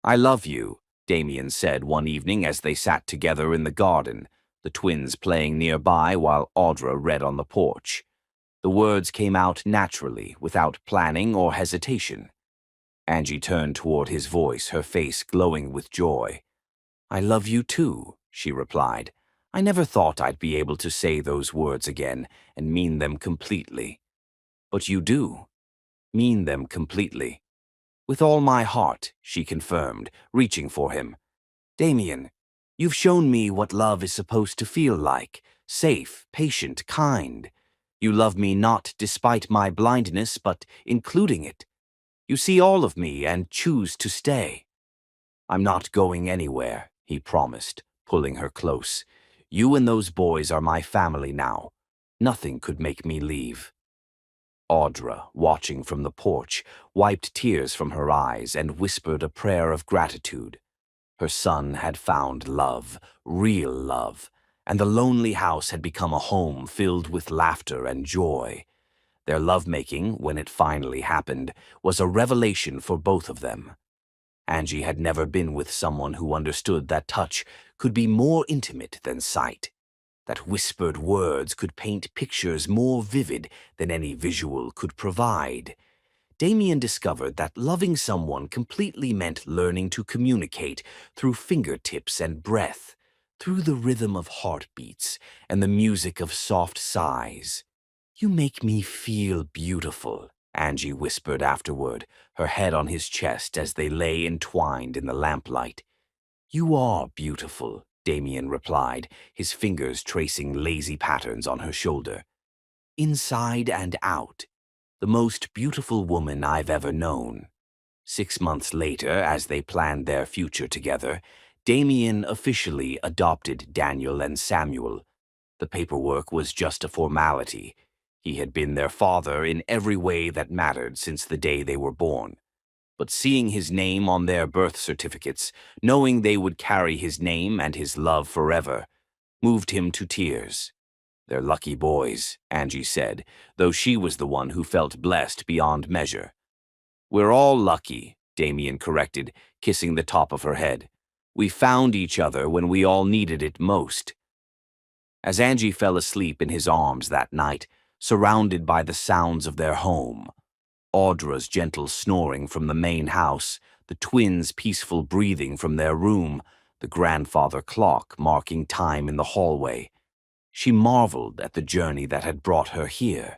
"I love you," Damien said one evening as they sat together in the garden, the twins playing nearby while Audra read on the porch. The words came out naturally, without planning or hesitation. Angie turned toward his voice, her face glowing with joy. "I love you too," she replied. "I never thought I'd be able to say those words again and mean them completely. But you do. Mean them completely." "With all my heart," she confirmed, reaching for him. "Damien, you've shown me what love is supposed to feel like, safe, patient, kind. You love me not despite my blindness, but including it. You see all of me and choose to stay." "I'm not going anywhere," he promised, pulling her close. "You and those boys are my family now. Nothing could make me leave." Audra, watching from the porch, wiped tears from her eyes and whispered a prayer of gratitude. Her son had found love, real love, and the lonely house had become a home filled with laughter and joy. Their lovemaking, when it finally happened, was a revelation for both of them. Angie had never been with someone who understood that touch could be more intimate than sight, that whispered words could paint pictures more vivid than any visual could provide. Damien discovered that loving someone completely meant learning to communicate through fingertips and breath, through the rhythm of heartbeats and the music of soft sighs. "You make me feel beautiful," Angie whispered afterward, her head on his chest as they lay entwined in the lamplight. "You are beautiful," Damien replied, his fingers tracing lazy patterns on her shoulder. "Inside and out. The most beautiful woman I've ever known." 6 months later, as they planned their future together, Damien officially adopted Daniel and Samuel. The paperwork was just a formality. He had been their father in every way that mattered since the day they were born. But seeing his name on their birth certificates, knowing they would carry his name and his love forever, moved him to tears. "They're lucky boys," Angie said, though she was the one who felt blessed beyond measure. "We're all lucky," Damien corrected, kissing the top of her head. "We found each other when we all needed it most." As Angie fell asleep in his arms that night, surrounded by the sounds of their home. Audra's gentle snoring from the main house, the twins' peaceful breathing from their room, the grandfather clock marking time in the hallway. She marveled at the journey that had brought her here.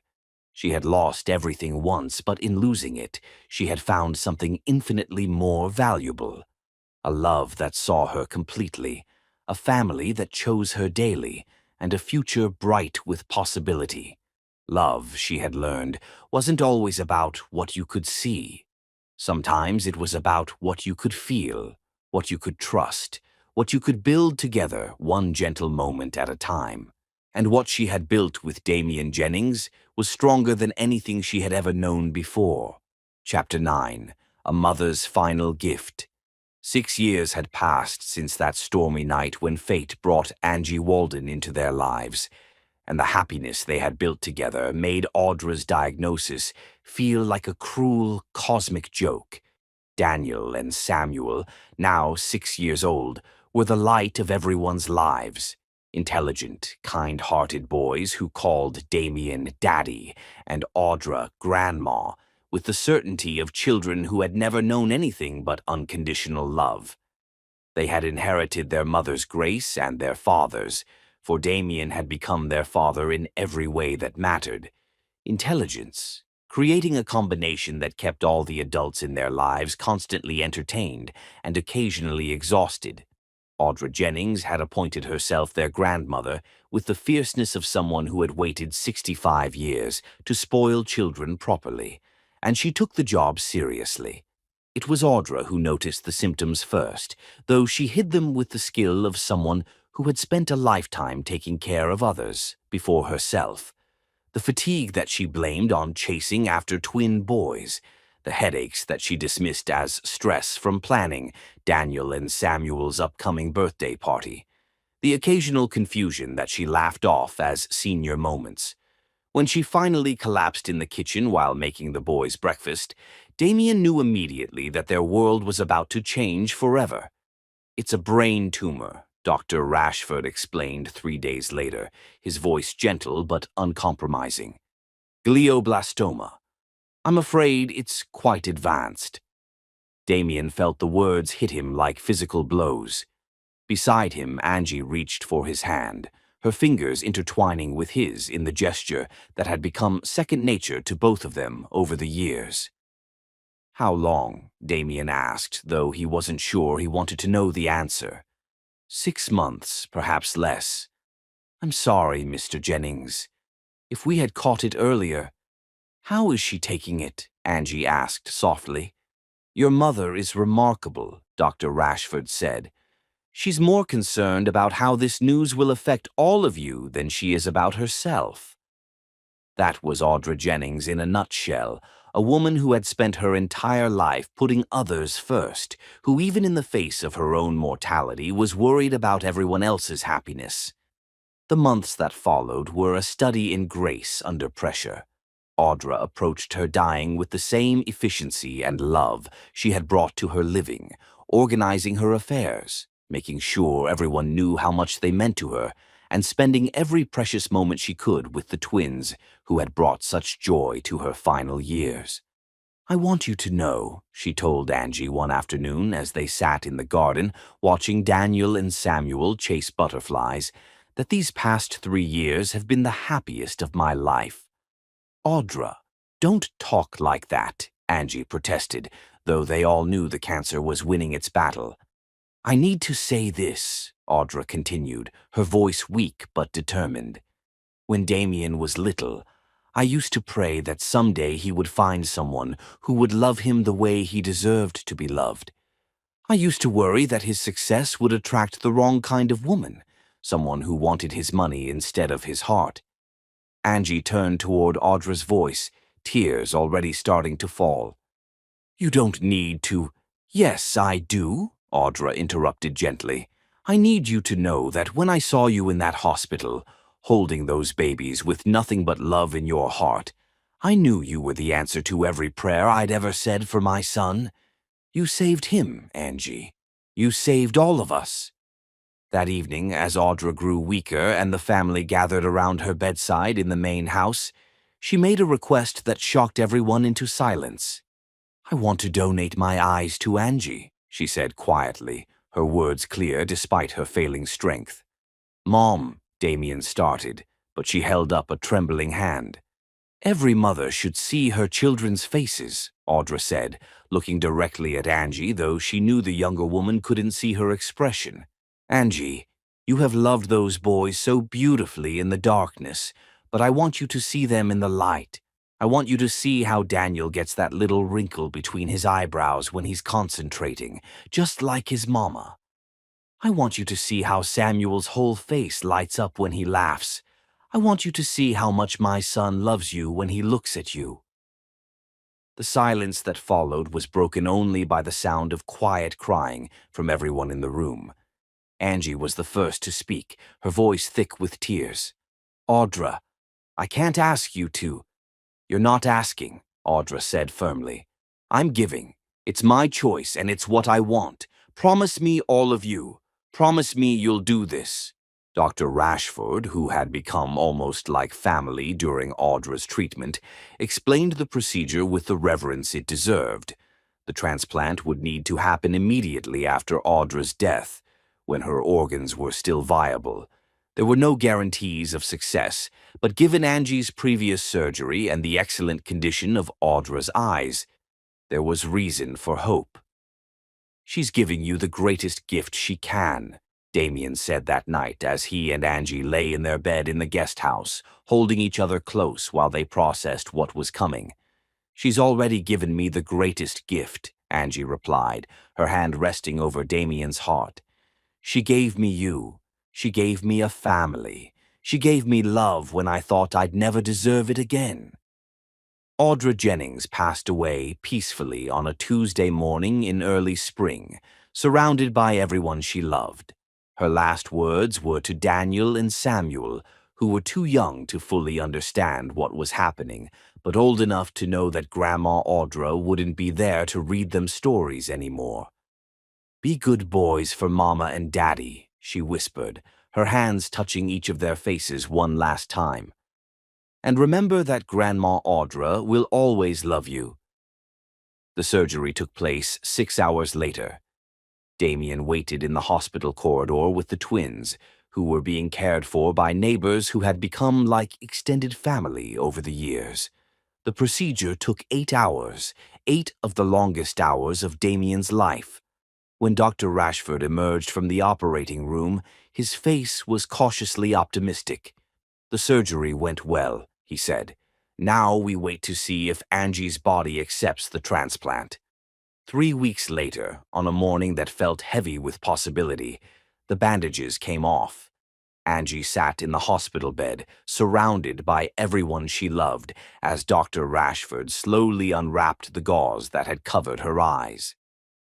She had lost everything once, but in losing it, she had found something infinitely more valuable. A love that saw her completely, a family that chose her daily, and a future bright with possibility. Love, she had learned, wasn't always about what you could see. Sometimes it was about what you could feel, what you could trust, what you could build together one gentle moment at a time. And what she had built with Damian Jennings was stronger than anything she had ever known before. Chapter 9. A Mother's Final Gift. 6 years had passed since that stormy night when fate brought Angie Walden into their lives, and the happiness they had built together made Audra's diagnosis feel like a cruel, cosmic joke. Daniel and Samuel, now 6 years old, were the light of everyone's lives. Intelligent, kind-hearted boys who called Damian Daddy and Audra Grandma, with the certainty of children who had never known anything but unconditional love. They had inherited their mother's grace and their father's, for Damian had become their father in every way that mattered. Intelligence, creating a combination that kept all the adults in their lives constantly entertained and occasionally exhausted. Audra Jennings had appointed herself their grandmother with the fierceness of someone who had waited 65 years to spoil children properly, and she took the job seriously. It was Audra who noticed the symptoms first, though she hid them with the skill of someone who had spent a lifetime taking care of others before herself. The fatigue that she blamed on chasing after twin boys, the headaches that she dismissed as stress from planning Daniel and Samuel's upcoming birthday party, the occasional confusion that she laughed off as senior moments. When she finally collapsed in the kitchen while making the boys' breakfast, Damian knew immediately that their world was about to change forever. "It's a brain tumor," Dr. Rashford explained 3 days later, his voice gentle but uncompromising. "Glioblastoma. I'm afraid it's quite advanced." Damian felt the words hit him like physical blows. Beside him, Angie reached for his hand, her fingers intertwining with his in the gesture that had become second nature to both of them over the years. "How long?" Damian asked, though he wasn't sure he wanted to know the answer. 6 months, perhaps less." "I'm sorry, Mr. Jennings. If we had caught it earlier—" "How is she taking it?" Angie asked softly. "Your mother is remarkable," Dr. Rashford said. "She's more concerned about how this news will affect all of you than she is about herself." That was Audra Jennings in a nutshell, a woman who had spent her entire life putting others first, who even in the face of her own mortality was worried about everyone else's happiness. The months that followed were a study in grace under pressure. Audra approached her dying with the same efficiency and love she had brought to her living, organizing her affairs, making sure everyone knew how much they meant to her, and spending every precious moment she could with the twins who had brought such joy to her final years. "I want you to know," she told Angie one afternoon as they sat in the garden watching Daniel and Samuel chase butterflies, "that these past 3 years have been the happiest of my life." "Audra, don't talk like that," Angie protested, though they all knew the cancer was winning its battle. "I need to say this," Audra continued, her voice weak but determined. "When Damian was little, I used to pray that someday he would find someone who would love him the way he deserved to be loved. I used to worry that his success would attract the wrong kind of woman, someone who wanted his money instead of his heart." Angie turned toward Audra's voice, tears already starting to fall. "You don't need to—" "Yes, I do," Audra interrupted gently. "I need you to know that when I saw you in that hospital, holding those babies with nothing but love in your heart, I knew you were the answer to every prayer I'd ever said for my son. You saved him, Angie. You saved all of us." That evening, as Audra grew weaker and the family gathered around her bedside in the main house, She made a request that shocked everyone into silence. "I want to donate my eyes to Angie," she said quietly, her words clear despite her failing strength. "Mom," Damien started, but she held up a trembling hand. "Every mother should see her children's faces," Audra said, looking directly at Angie, though she knew the younger woman couldn't see her expression. "Angie, you have loved those boys so beautifully in the darkness, but I want you to see them in the light. I want you to see how Daniel gets that little wrinkle between his eyebrows when he's concentrating, just like his mama. I want you to see how Samuel's whole face lights up when he laughs. I want you to see how much my son loves you when he looks at you." The silence that followed was broken only by the sound of quiet crying from everyone in the room. Angie was the first to speak, her voice thick with tears. "Audra, I can't ask you to." "You're not asking," Audra said firmly. "I'm giving. It's my choice and it's what I want. Promise me, all of you. Promise me you'll do this." Dr. Rashford, who had become almost like family during Audra's treatment, explained the procedure with the reverence it deserved. The transplant would need to happen immediately after Audra's death, when her organs were still viable. There were no guarantees of success, but given Angie's previous surgery and the excellent condition of Audra's eyes, there was reason for hope. "She's giving you the greatest gift she can," Damien said that night as he and Angie lay in their bed in the guest house, holding each other close while they processed what was coming. "She's already given me the greatest gift," Angie replied, her hand resting over Damien's heart. "She gave me you. She gave me a family. She gave me love when I thought I'd never deserve it again." Audra Jennings passed away peacefully on a Tuesday morning in early spring, surrounded by everyone she loved. Her last words were to Daniel and Samuel, who were too young to fully understand what was happening, but old enough to know that Grandma Audra wouldn't be there to read them stories anymore. "Be good boys for Mama and Daddy," she whispered, her hands touching each of their faces one last time. "And remember that Grandma Audra will always love you." The surgery took place 6 hours later. Damien waited in the hospital corridor with the twins, who were being cared for by neighbors who had become like extended family over the years. The procedure took 8 hours, 8 of the longest hours of Damien's life. When Dr. Rashford emerged from the operating room, his face was cautiously optimistic. "The surgery went well," he said. "Now we wait to see if Angie's body accepts the transplant." 3 weeks later, on a morning that felt heavy with possibility, the bandages came off. Angie sat in the hospital bed, surrounded by everyone she loved, as Dr. Rashford slowly unwrapped the gauze that had covered her eyes.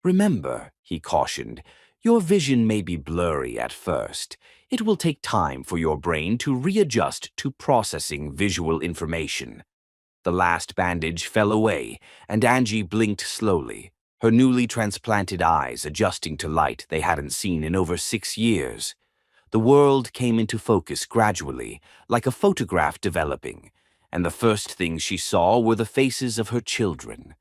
"Remember," he cautioned, "your vision may be blurry at first. It will take time for your brain to readjust to processing visual information." The last bandage fell away, and Angie blinked slowly, her newly transplanted eyes adjusting to light they hadn't seen in over 6 years. The world came into focus gradually, like a photograph developing, and the first things she saw were the faces of her children.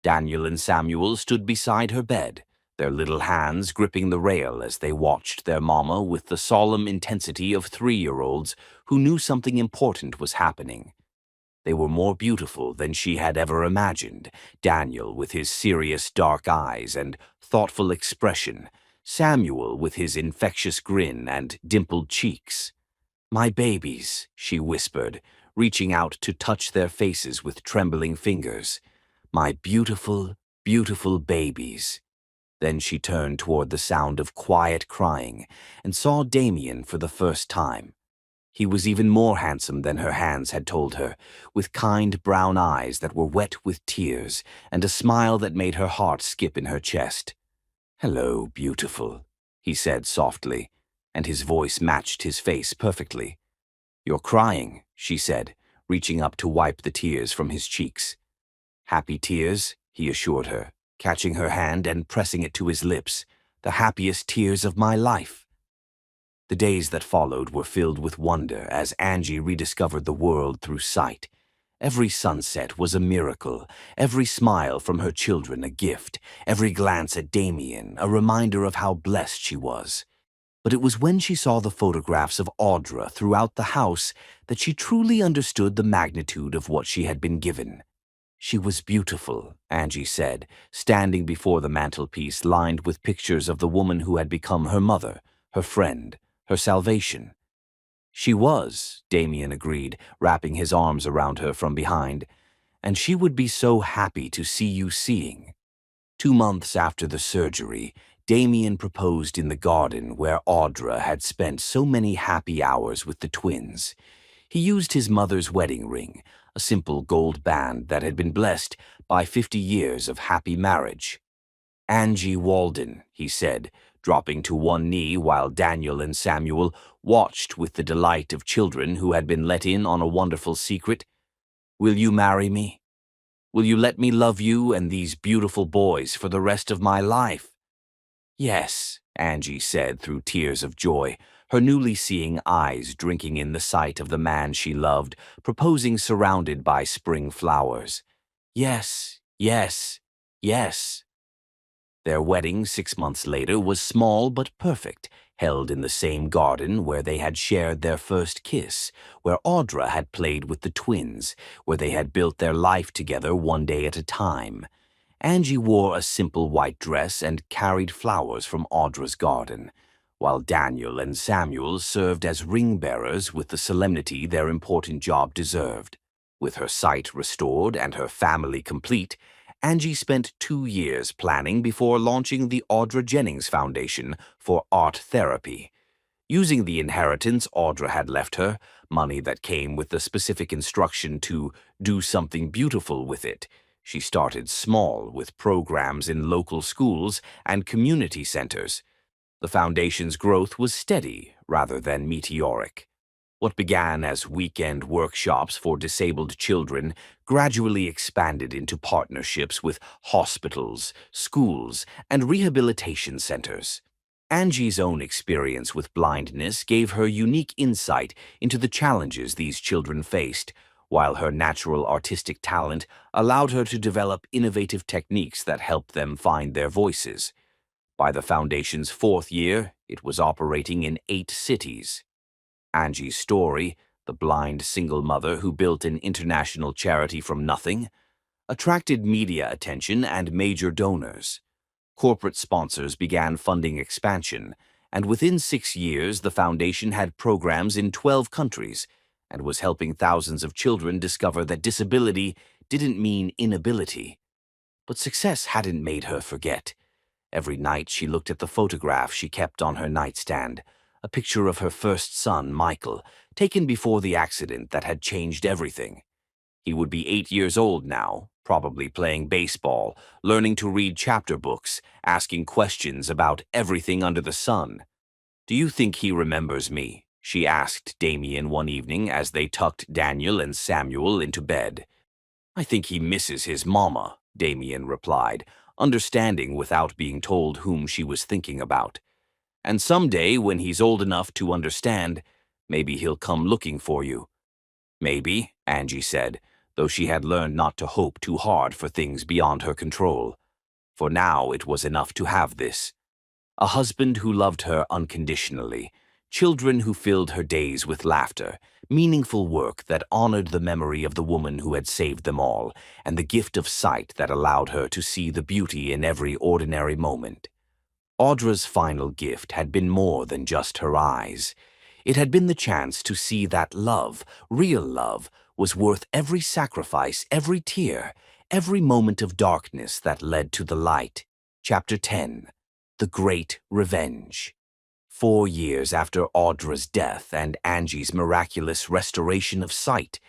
Daniel and Samuel stood beside her bed, their little hands gripping the rail as they watched their mama with the solemn intensity of 3-year-olds who knew something important was happening. They were more beautiful than she had ever imagined, Daniel with his serious dark eyes and thoughtful expression, Samuel with his infectious grin and dimpled cheeks. "My babies," she whispered, reaching out to touch their faces with trembling fingers. "My beautiful, beautiful babies." Then she turned toward the sound of quiet crying and saw Damien for the first time. He was even more handsome than her hands had told her, with kind brown eyes that were wet with tears and a smile that made her heart skip in her chest. "Hello, beautiful," he said softly, and his voice matched his face perfectly. "You're crying," she said, reaching up to wipe the tears from his cheeks. "Happy tears," he assured her, catching her hand and pressing it to his lips. "The happiest tears of my life." The days that followed were filled with wonder as Angie rediscovered the world through sight. Every sunset was a miracle, every smile from her children a gift, every glance at Damien a reminder of how blessed she was. But it was when she saw the photographs of Audra throughout the house that she truly understood the magnitude of what she had been given. She was beautiful, Angie said, standing before the mantelpiece lined with pictures of the woman who had become her mother, her friend, her salvation. She was, Damien agreed, wrapping his arms around her from behind, and she would be so happy to see you seeing. 2 months after the surgery, Damien proposed in the garden where Audra had spent so many happy hours with the twins. He used his mother's wedding ring, a simple gold band that had been blessed by 50 years of happy marriage. Angie Walden, he said, dropping to one knee while Daniel and Samuel watched with the delight of children who had been let in on a wonderful secret. Will you marry me? Will you let me love you and these beautiful boys for the rest of my life? Yes, Angie said through tears of joy, her newly seeing eyes drinking in the sight of the man she loved, proposing surrounded by spring flowers. Yes, yes, yes. Their wedding 6 months later was small but perfect, held in the same garden where they had shared their first kiss, where Audra had played with the twins, where they had built their life together one day at a time. Angie wore a simple white dress and carried flowers from Audra's garden, while Daniel and Samuel served as ring-bearers with the solemnity their important job deserved. With her sight restored and her family complete, Angie spent 2 years planning before launching the Audra Jennings Foundation for art therapy. Using the inheritance Audra had left her, money that came with the specific instruction to do something beautiful with it, she started small with programs in local schools and community centers. The foundation's growth was steady rather than meteoric. What began as weekend workshops for disabled children gradually expanded into partnerships with hospitals, schools, and rehabilitation centers. Angie's own experience with blindness gave her unique insight into the challenges these children faced, while her natural artistic talent allowed her to develop innovative techniques that helped them find their voices. By the foundation's 4th year, it was operating in 8 cities. Angie's story, the blind single mother who built an international charity from nothing, attracted media attention and major donors. Corporate sponsors began funding expansion, and within 6 years the foundation had programs in 12 countries and was helping thousands of children discover that disability didn't mean inability. But success hadn't made her forget. Every night she looked at the photograph she kept on her nightstand, a picture of her first son, Michael, taken before the accident that had changed everything. He would be 8 years old now, probably playing baseball, learning to read chapter books, asking questions about everything under the sun. "Do you think he remembers me?" she asked Damien one evening as they tucked Daniel and Samuel into bed. "I think he misses his mama," Damien replied, understanding without being told whom she was thinking about. "And someday, when he's old enough to understand, maybe he'll come looking for you." "Maybe," Angie said, though she had learned not to hope too hard for things beyond her control. For now it was enough to have this. A husband who loved her unconditionally, children who filled her days with laughter, meaningful work that honored the memory of the woman who had saved them all, and the gift of sight that allowed her to see the beauty in every ordinary moment. Audra's final gift had been more than just her eyes. It had been the chance to see that love, real love, was worth every sacrifice, every tear, every moment of darkness that led to the light. Chapter 10. The Great Revenge. 4 years after Audra's death and Angie's miraculous restoration of sight,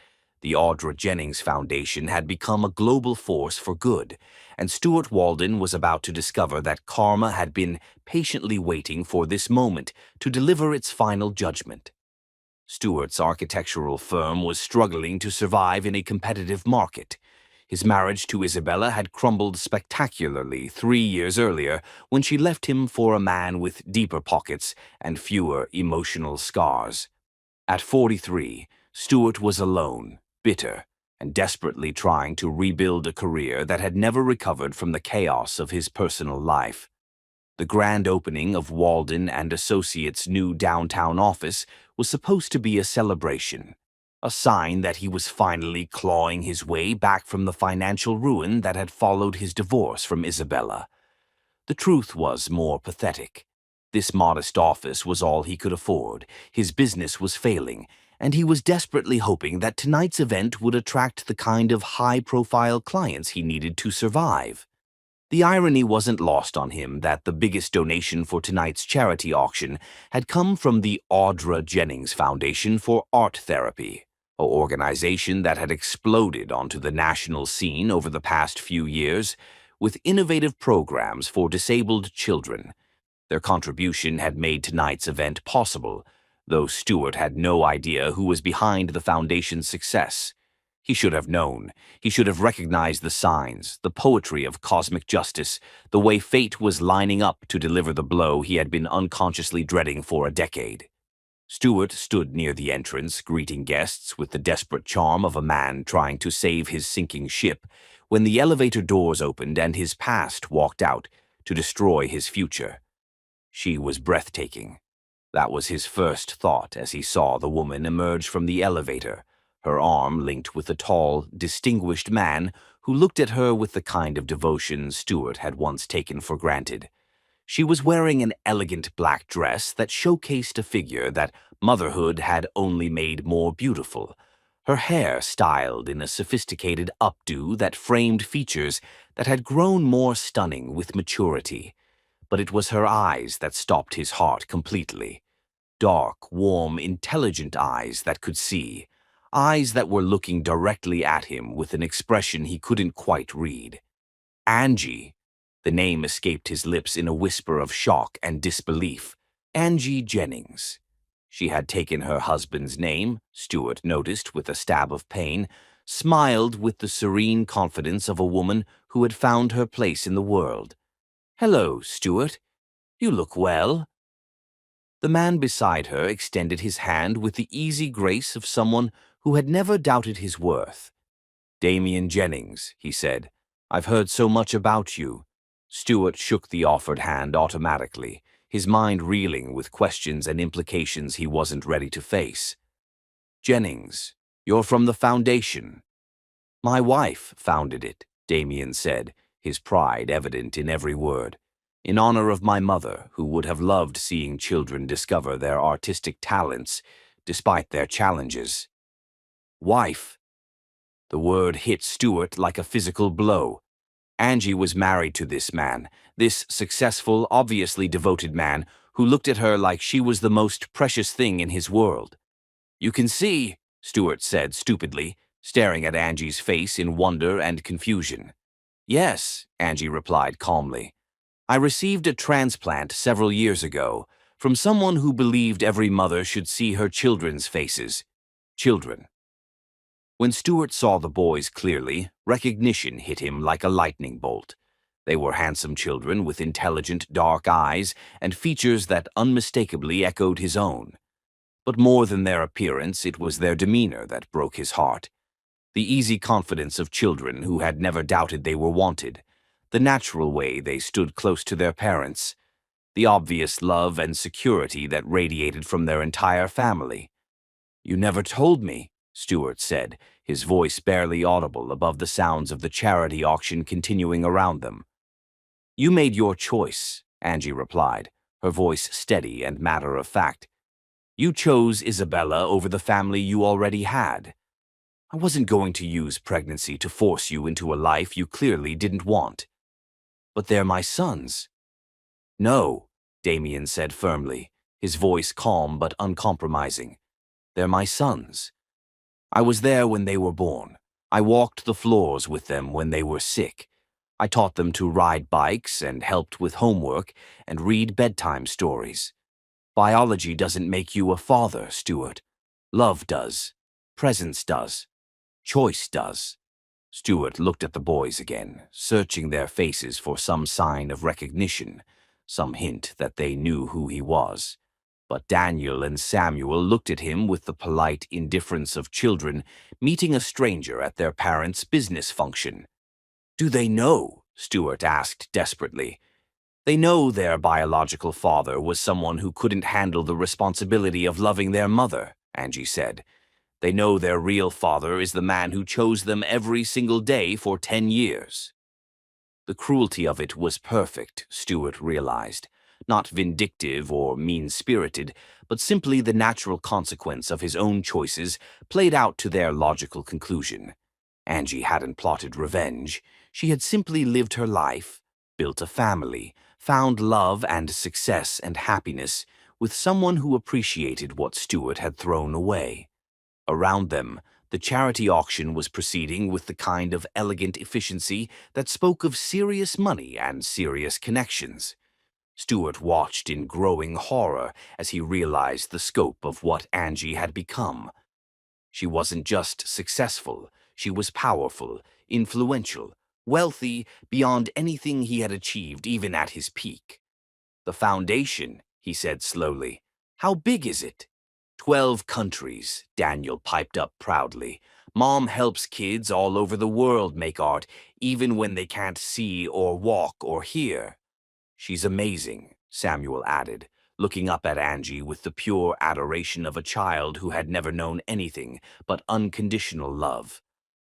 the Audra Jennings Foundation had become a global force for good, and Stuart Walden was about to discover that karma had been patiently waiting for this moment to deliver its final judgment. Stuart's architectural firm was struggling to survive in a competitive market. His marriage to Isabella had crumbled spectacularly 3 years earlier when she left him for a man with deeper pockets and fewer emotional scars. At 43, Stuart was alone, bitter, and desperately trying to rebuild a career that had never recovered from the chaos of his personal life. The grand opening of Walden and Associates' new downtown office was supposed to be a celebration, a sign that he was finally clawing his way back from the financial ruin that had followed his divorce from Isabella. The truth was more pathetic. This modest office was all he could afford, his business was failing, and he was desperately hoping that tonight's event would attract the kind of high-profile clients he needed to survive. The irony wasn't lost on him that the biggest donation for tonight's charity auction had come from the Audra Jennings Foundation for Art Therapy, an organization that had exploded onto the national scene over the past few years with innovative programs for disabled children. Their contribution had made tonight's event possible, though Stewart had no idea who was behind the foundation's success. He should have known. He should have recognized the signs, the poetry of cosmic justice, the way fate was lining up to deliver the blow he had been unconsciously dreading for a decade. Stewart stood near the entrance, greeting guests with the desperate charm of a man trying to save his sinking ship, when the elevator doors opened and his past walked out to destroy his future. She was breathtaking. That was his first thought as he saw the woman emerge from the elevator, her arm linked with a tall, distinguished man who looked at her with the kind of devotion Stewart had once taken for granted. She was wearing an elegant black dress that showcased a figure that motherhood had only made more beautiful, her hair styled in a sophisticated updo that framed features that had grown more stunning with maturity. But it was her eyes that stopped his heart completely. Dark, warm, intelligent eyes that could see. Eyes that were looking directly at him with an expression he couldn't quite read. Angie. The name escaped his lips in a whisper of shock and disbelief. Angie Jennings. She had taken her husband's name, Stewart noticed with a stab of pain, smiled with the serene confidence of a woman who had found her place in the world. "Hello, Stewart. You look well." The man beside her extended his hand with the easy grace of someone who had never doubted his worth. "Damien Jennings," he said. "I've heard so much about you." Stewart shook the offered hand automatically, his mind reeling with questions and implications he wasn't ready to face. "Jennings, you're from the foundation." "My wife founded it," Damien said, his pride evident in every word. "In honor of my mother, who would have loved seeing children discover their artistic talents, despite their challenges." Wife. The word hit Stewart like a physical blow. Angie was married to this man, this successful, obviously devoted man who looked at her like she was the most precious thing in his world. "You can see," Stewart said stupidly, staring at Angie's face in wonder and confusion. "Yes," Angie replied calmly. "I received a transplant several years ago from someone who believed every mother should see her children's faces. Children." When Stewart saw the boys clearly, recognition hit him like a lightning bolt. They were handsome children with intelligent, dark eyes and features that unmistakably echoed his own. But more than their appearance, it was their demeanor that broke his heart. The easy confidence of children who had never doubted they were wanted, the natural way they stood close to their parents, the obvious love and security that radiated from their entire family. "You never told me," Stewart said, his voice barely audible above the sounds of the charity auction continuing around them. "You made your choice," Angie replied, her voice steady and matter-of-fact. "You chose Isabella over the family you already had. I wasn't going to use pregnancy to force you into a life you clearly didn't want." "But they're my sons." "No," Damien said firmly, his voice calm but uncompromising. "They're my sons. I was there when they were born. I walked the floors with them when they were sick. I taught them to ride bikes and helped with homework and read bedtime stories. Biology doesn't make you a father, Stewart. Love does. Presence does. Choice does." Stewart looked at the boys again, searching their faces for some sign of recognition, some hint that they knew who he was. But Daniel and Samuel looked at him with the polite indifference of children meeting a stranger at their parents' business function. "Do they know?" Stuart asked desperately. "They know their biological father was someone who couldn't handle the responsibility of loving their mother," Angie said. "They know their real father is the man who chose them every single day for 10 years. The cruelty of it was perfect, Stuart realized. Not vindictive or mean-spirited, but simply the natural consequence of his own choices played out to their logical conclusion. Angie hadn't plotted revenge. She had simply lived her life, built a family, found love and success and happiness with someone who appreciated what Stuart had thrown away. Around them, the charity auction was proceeding with the kind of elegant efficiency that spoke of serious money and serious connections. Stuart watched in growing horror as he realized the scope of what Angie had become. She wasn't just successful, she was powerful, influential, wealthy beyond anything he had achieved even at his peak. "The foundation," he said slowly. "How big is it?" 12 countries, Daniel piped up proudly. "Mom helps kids all over the world make art, even when they can't see or walk or hear." "She's amazing," Samuel added, looking up at Angie with the pure adoration of a child who had never known anything but unconditional love.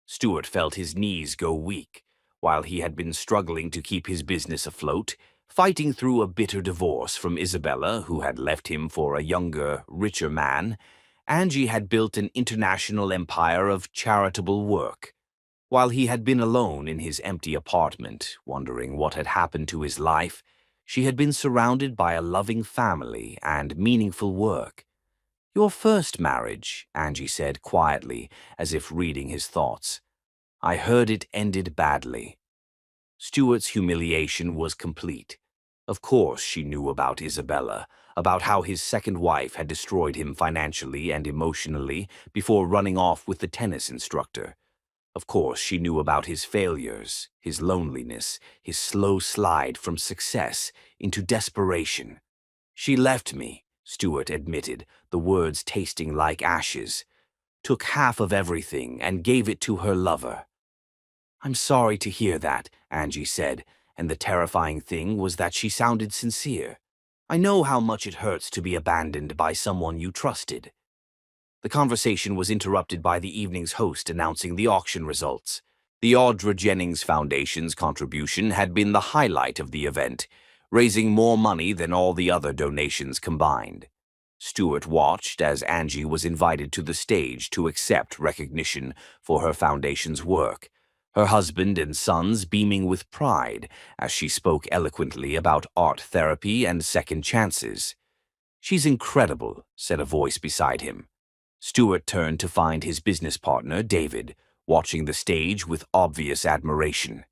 Stuart felt his knees go weak. While he had been struggling to keep his business afloat, fighting through a bitter divorce from Isabella, who had left him for a younger, richer man, Angie had built an international empire of charitable work. While he had been alone in his empty apartment, wondering what had happened to his life, she had been surrounded by a loving family and meaningful work. "Your first marriage," Angie said quietly, as if reading his thoughts. "I heard it ended badly." Stuart's humiliation was complete. Of course she knew about Isabella, about how his second wife had destroyed him financially and emotionally before running off with the tennis instructor. Of course she knew about his failures, his loneliness, his slow slide from success into desperation. "She left me," Stuart admitted, the words tasting like ashes. "Took half of everything and gave it to her lover." "I'm sorry to hear that," Angie said, and the terrifying thing was that she sounded sincere. "I know how much it hurts to be abandoned by someone you trusted." The conversation was interrupted by the evening's host announcing the auction results. The Audra Jennings Foundation's contribution had been the highlight of the event, raising more money than all the other donations combined. Stuart watched as Angie was invited to the stage to accept recognition for her foundation's work, her husband and sons beaming with pride as she spoke eloquently about art therapy and second chances. "She's incredible," said a voice beside him. Stuart turned to find his business partner, David, watching the stage with obvious admiration.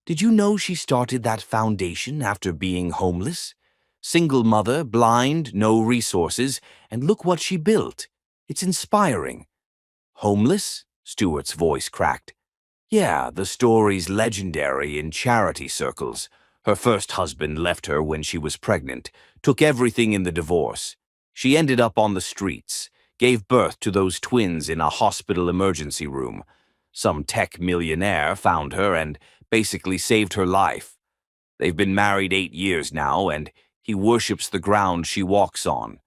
"Did you know she started that foundation after being homeless? Single mother, blind, no resources, and look what she built. It's inspiring." "Homeless?" Stuart's voice cracked. "Yeah, the story's legendary in charity circles. Her first husband left her when she was pregnant, took everything in the divorce. She ended up on the streets, gave birth to those twins in a hospital emergency room. Some tech millionaire found her and basically saved her life. They've been married 8 years now, and he worships the ground she walks on."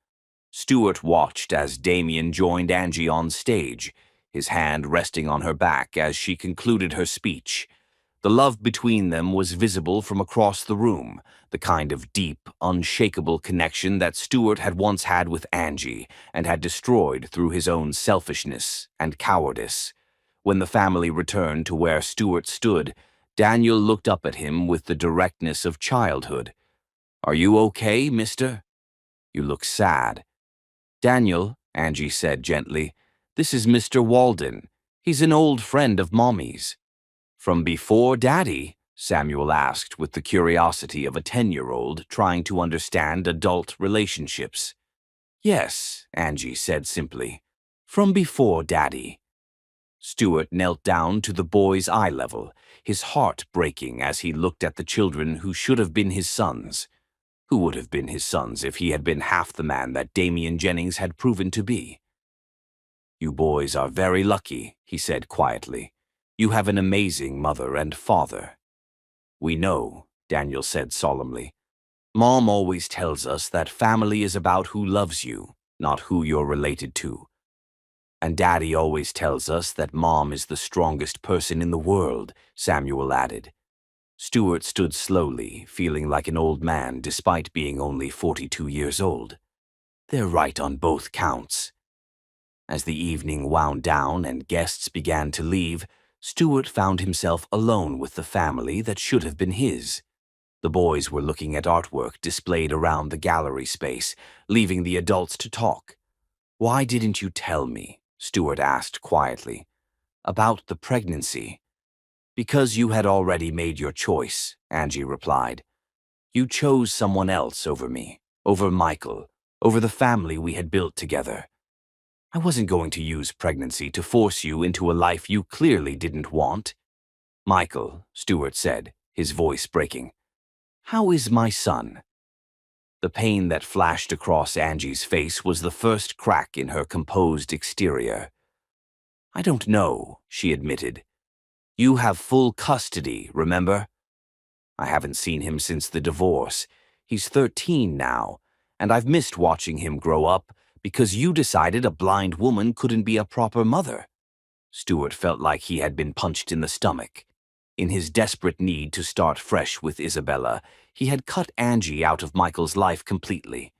Stuart watched as Damien joined Angie on stage, his hand resting on her back as she concluded her speech. The love between them was visible from across the room, the kind of deep, unshakable connection that Stuart had once had with Angie and had destroyed through his own selfishness and cowardice. When the family returned to where Stuart stood, Daniel looked up at him with the directness of childhood. "Are you okay, mister? You look sad." "Daniel," Angie said gently, "this is Mr. Walden. He's an old friend of Mommy's." "From before Daddy?" Samuel asked with the curiosity of a 10-year-old trying to understand adult relationships. "Yes," Angie said simply. "From before Daddy." Stuart knelt down to the boy's eye level, his heart breaking as he looked at the children who should have been his sons. Who would have been his sons if he had been half the man that Damian Jennings had proven to be? "You boys are very lucky," he said quietly. "You have an amazing mother and father." "We know," Daniel said solemnly. "Mom always tells us that family is about who loves you, not who you're related to. And Daddy always tells us that Mom is the strongest person in the world," Samuel added. Stuart stood slowly, feeling like an old man despite being only 42 years old. They're right on both counts. As the evening wound down and guests began to leave, Stuart found himself alone with the family that should have been his. The boys were looking at artwork displayed around the gallery space, leaving the adults to talk. "Why didn't you tell me?" Stuart asked quietly. "About the pregnancy." "Because you had already made your choice," Angie replied. "You chose someone else over me, over Michael, over the family we had built together. I wasn't going to use pregnancy to force you into a life you clearly didn't want." "Michael," Stuart said, his voice breaking. "How is my son?" The pain that flashed across Angie's face was the first crack in her composed exterior. "I don't know," she admitted. "You have full custody, remember? I haven't seen him since the divorce. He's 13 now, and I've missed watching him grow up because you decided a blind woman couldn't be a proper mother." Stuart felt like he had been punched in the stomach. In his desperate need to start fresh with Isabella, he had cut Angie out of Michael's life completely.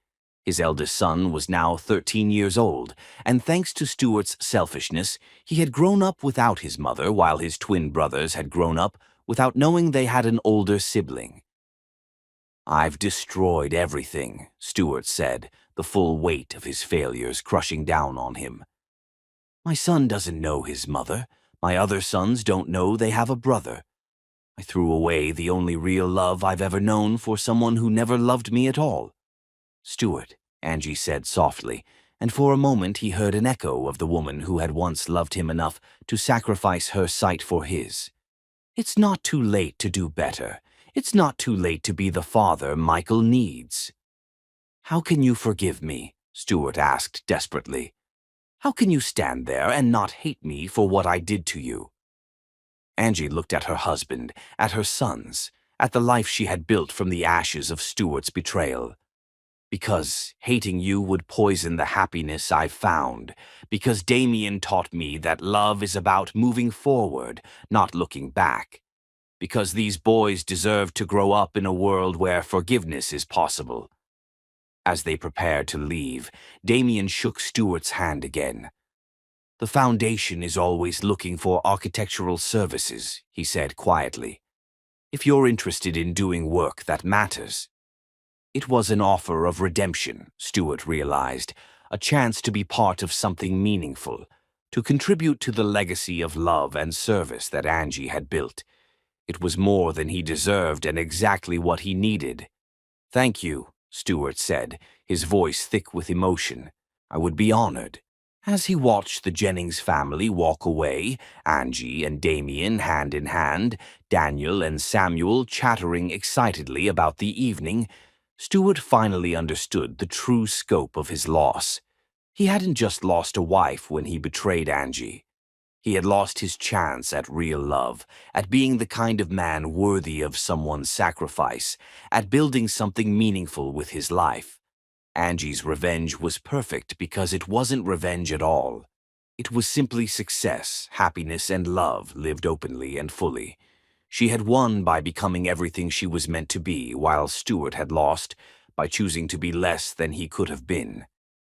His eldest son was now 13 years old, and thanks to Stuart's selfishness, he had grown up without his mother while his twin brothers had grown up without knowing they had an older sibling. "I've destroyed everything," Stuart said, the full weight of his failures crushing down on him. "My son doesn't know his mother. My other sons don't know they have a brother. I threw away the only real love I've ever known for someone who never loved me at all." "Stuart," Angie said softly, and for a moment he heard an echo of the woman who had once loved him enough to sacrifice her sight for his. "It's not too late to do better. It's not too late to be the father Michael needs." "How can you forgive me?" Stuart asked desperately. "How can you stand there and not hate me for what I did to you?" Angie looked at her husband, at her sons, at the life she had built from the ashes of Stuart's betrayal. "Because hating you would poison the happiness I've found. Because Damian taught me that love is about moving forward, not looking back. Because these boys deserve to grow up in a world where forgiveness is possible." As they prepared to leave, Damian shook Stuart's hand again. "The Foundation is always looking for architectural services," he said quietly. "If you're interested in doing work that matters." It was an offer of redemption, Stuart realized, a chance to be part of something meaningful, to contribute to the legacy of love and service that Angie had built. It was more than he deserved and exactly what he needed. "Thank you," Stuart said, his voice thick with emotion. "I would be honored." As he watched the Jennings family walk away, Angie and Damian hand in hand, Daniel and Samuel chattering excitedly about the evening, Stuart finally understood the true scope of his loss. He hadn't just lost a wife when he betrayed Angie. He had lost his chance at real love, at being the kind of man worthy of someone's sacrifice, at building something meaningful with his life. Angie's revenge was perfect because it wasn't revenge at all. It was simply success, happiness, and love lived openly and fully. She had won by becoming everything she was meant to be, while Stuart had lost by choosing to be less than he could have been.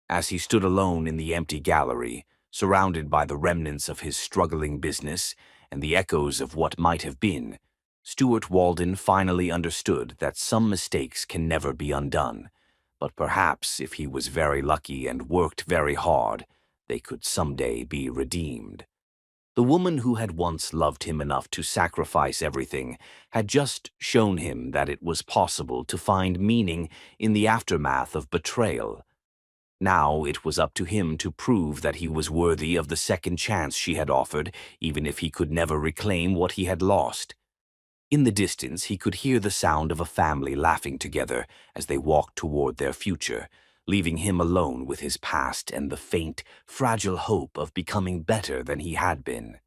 As he stood alone in the empty gallery, surrounded by the remnants of his struggling business and the echoes of what might have been, Stuart Walden finally understood that some mistakes can never be undone. But perhaps if he was very lucky and worked very hard, they could someday be redeemed. The woman who had once loved him enough to sacrifice everything had just shown him that it was possible to find meaning in the aftermath of betrayal. Now it was up to him to prove that he was worthy of the second chance she had offered, even if he could never reclaim what he had lost. In the distance, he could hear the sound of a family laughing together as they walked toward their future, leaving him alone with his past and the faint, fragile hope of becoming better than he had been.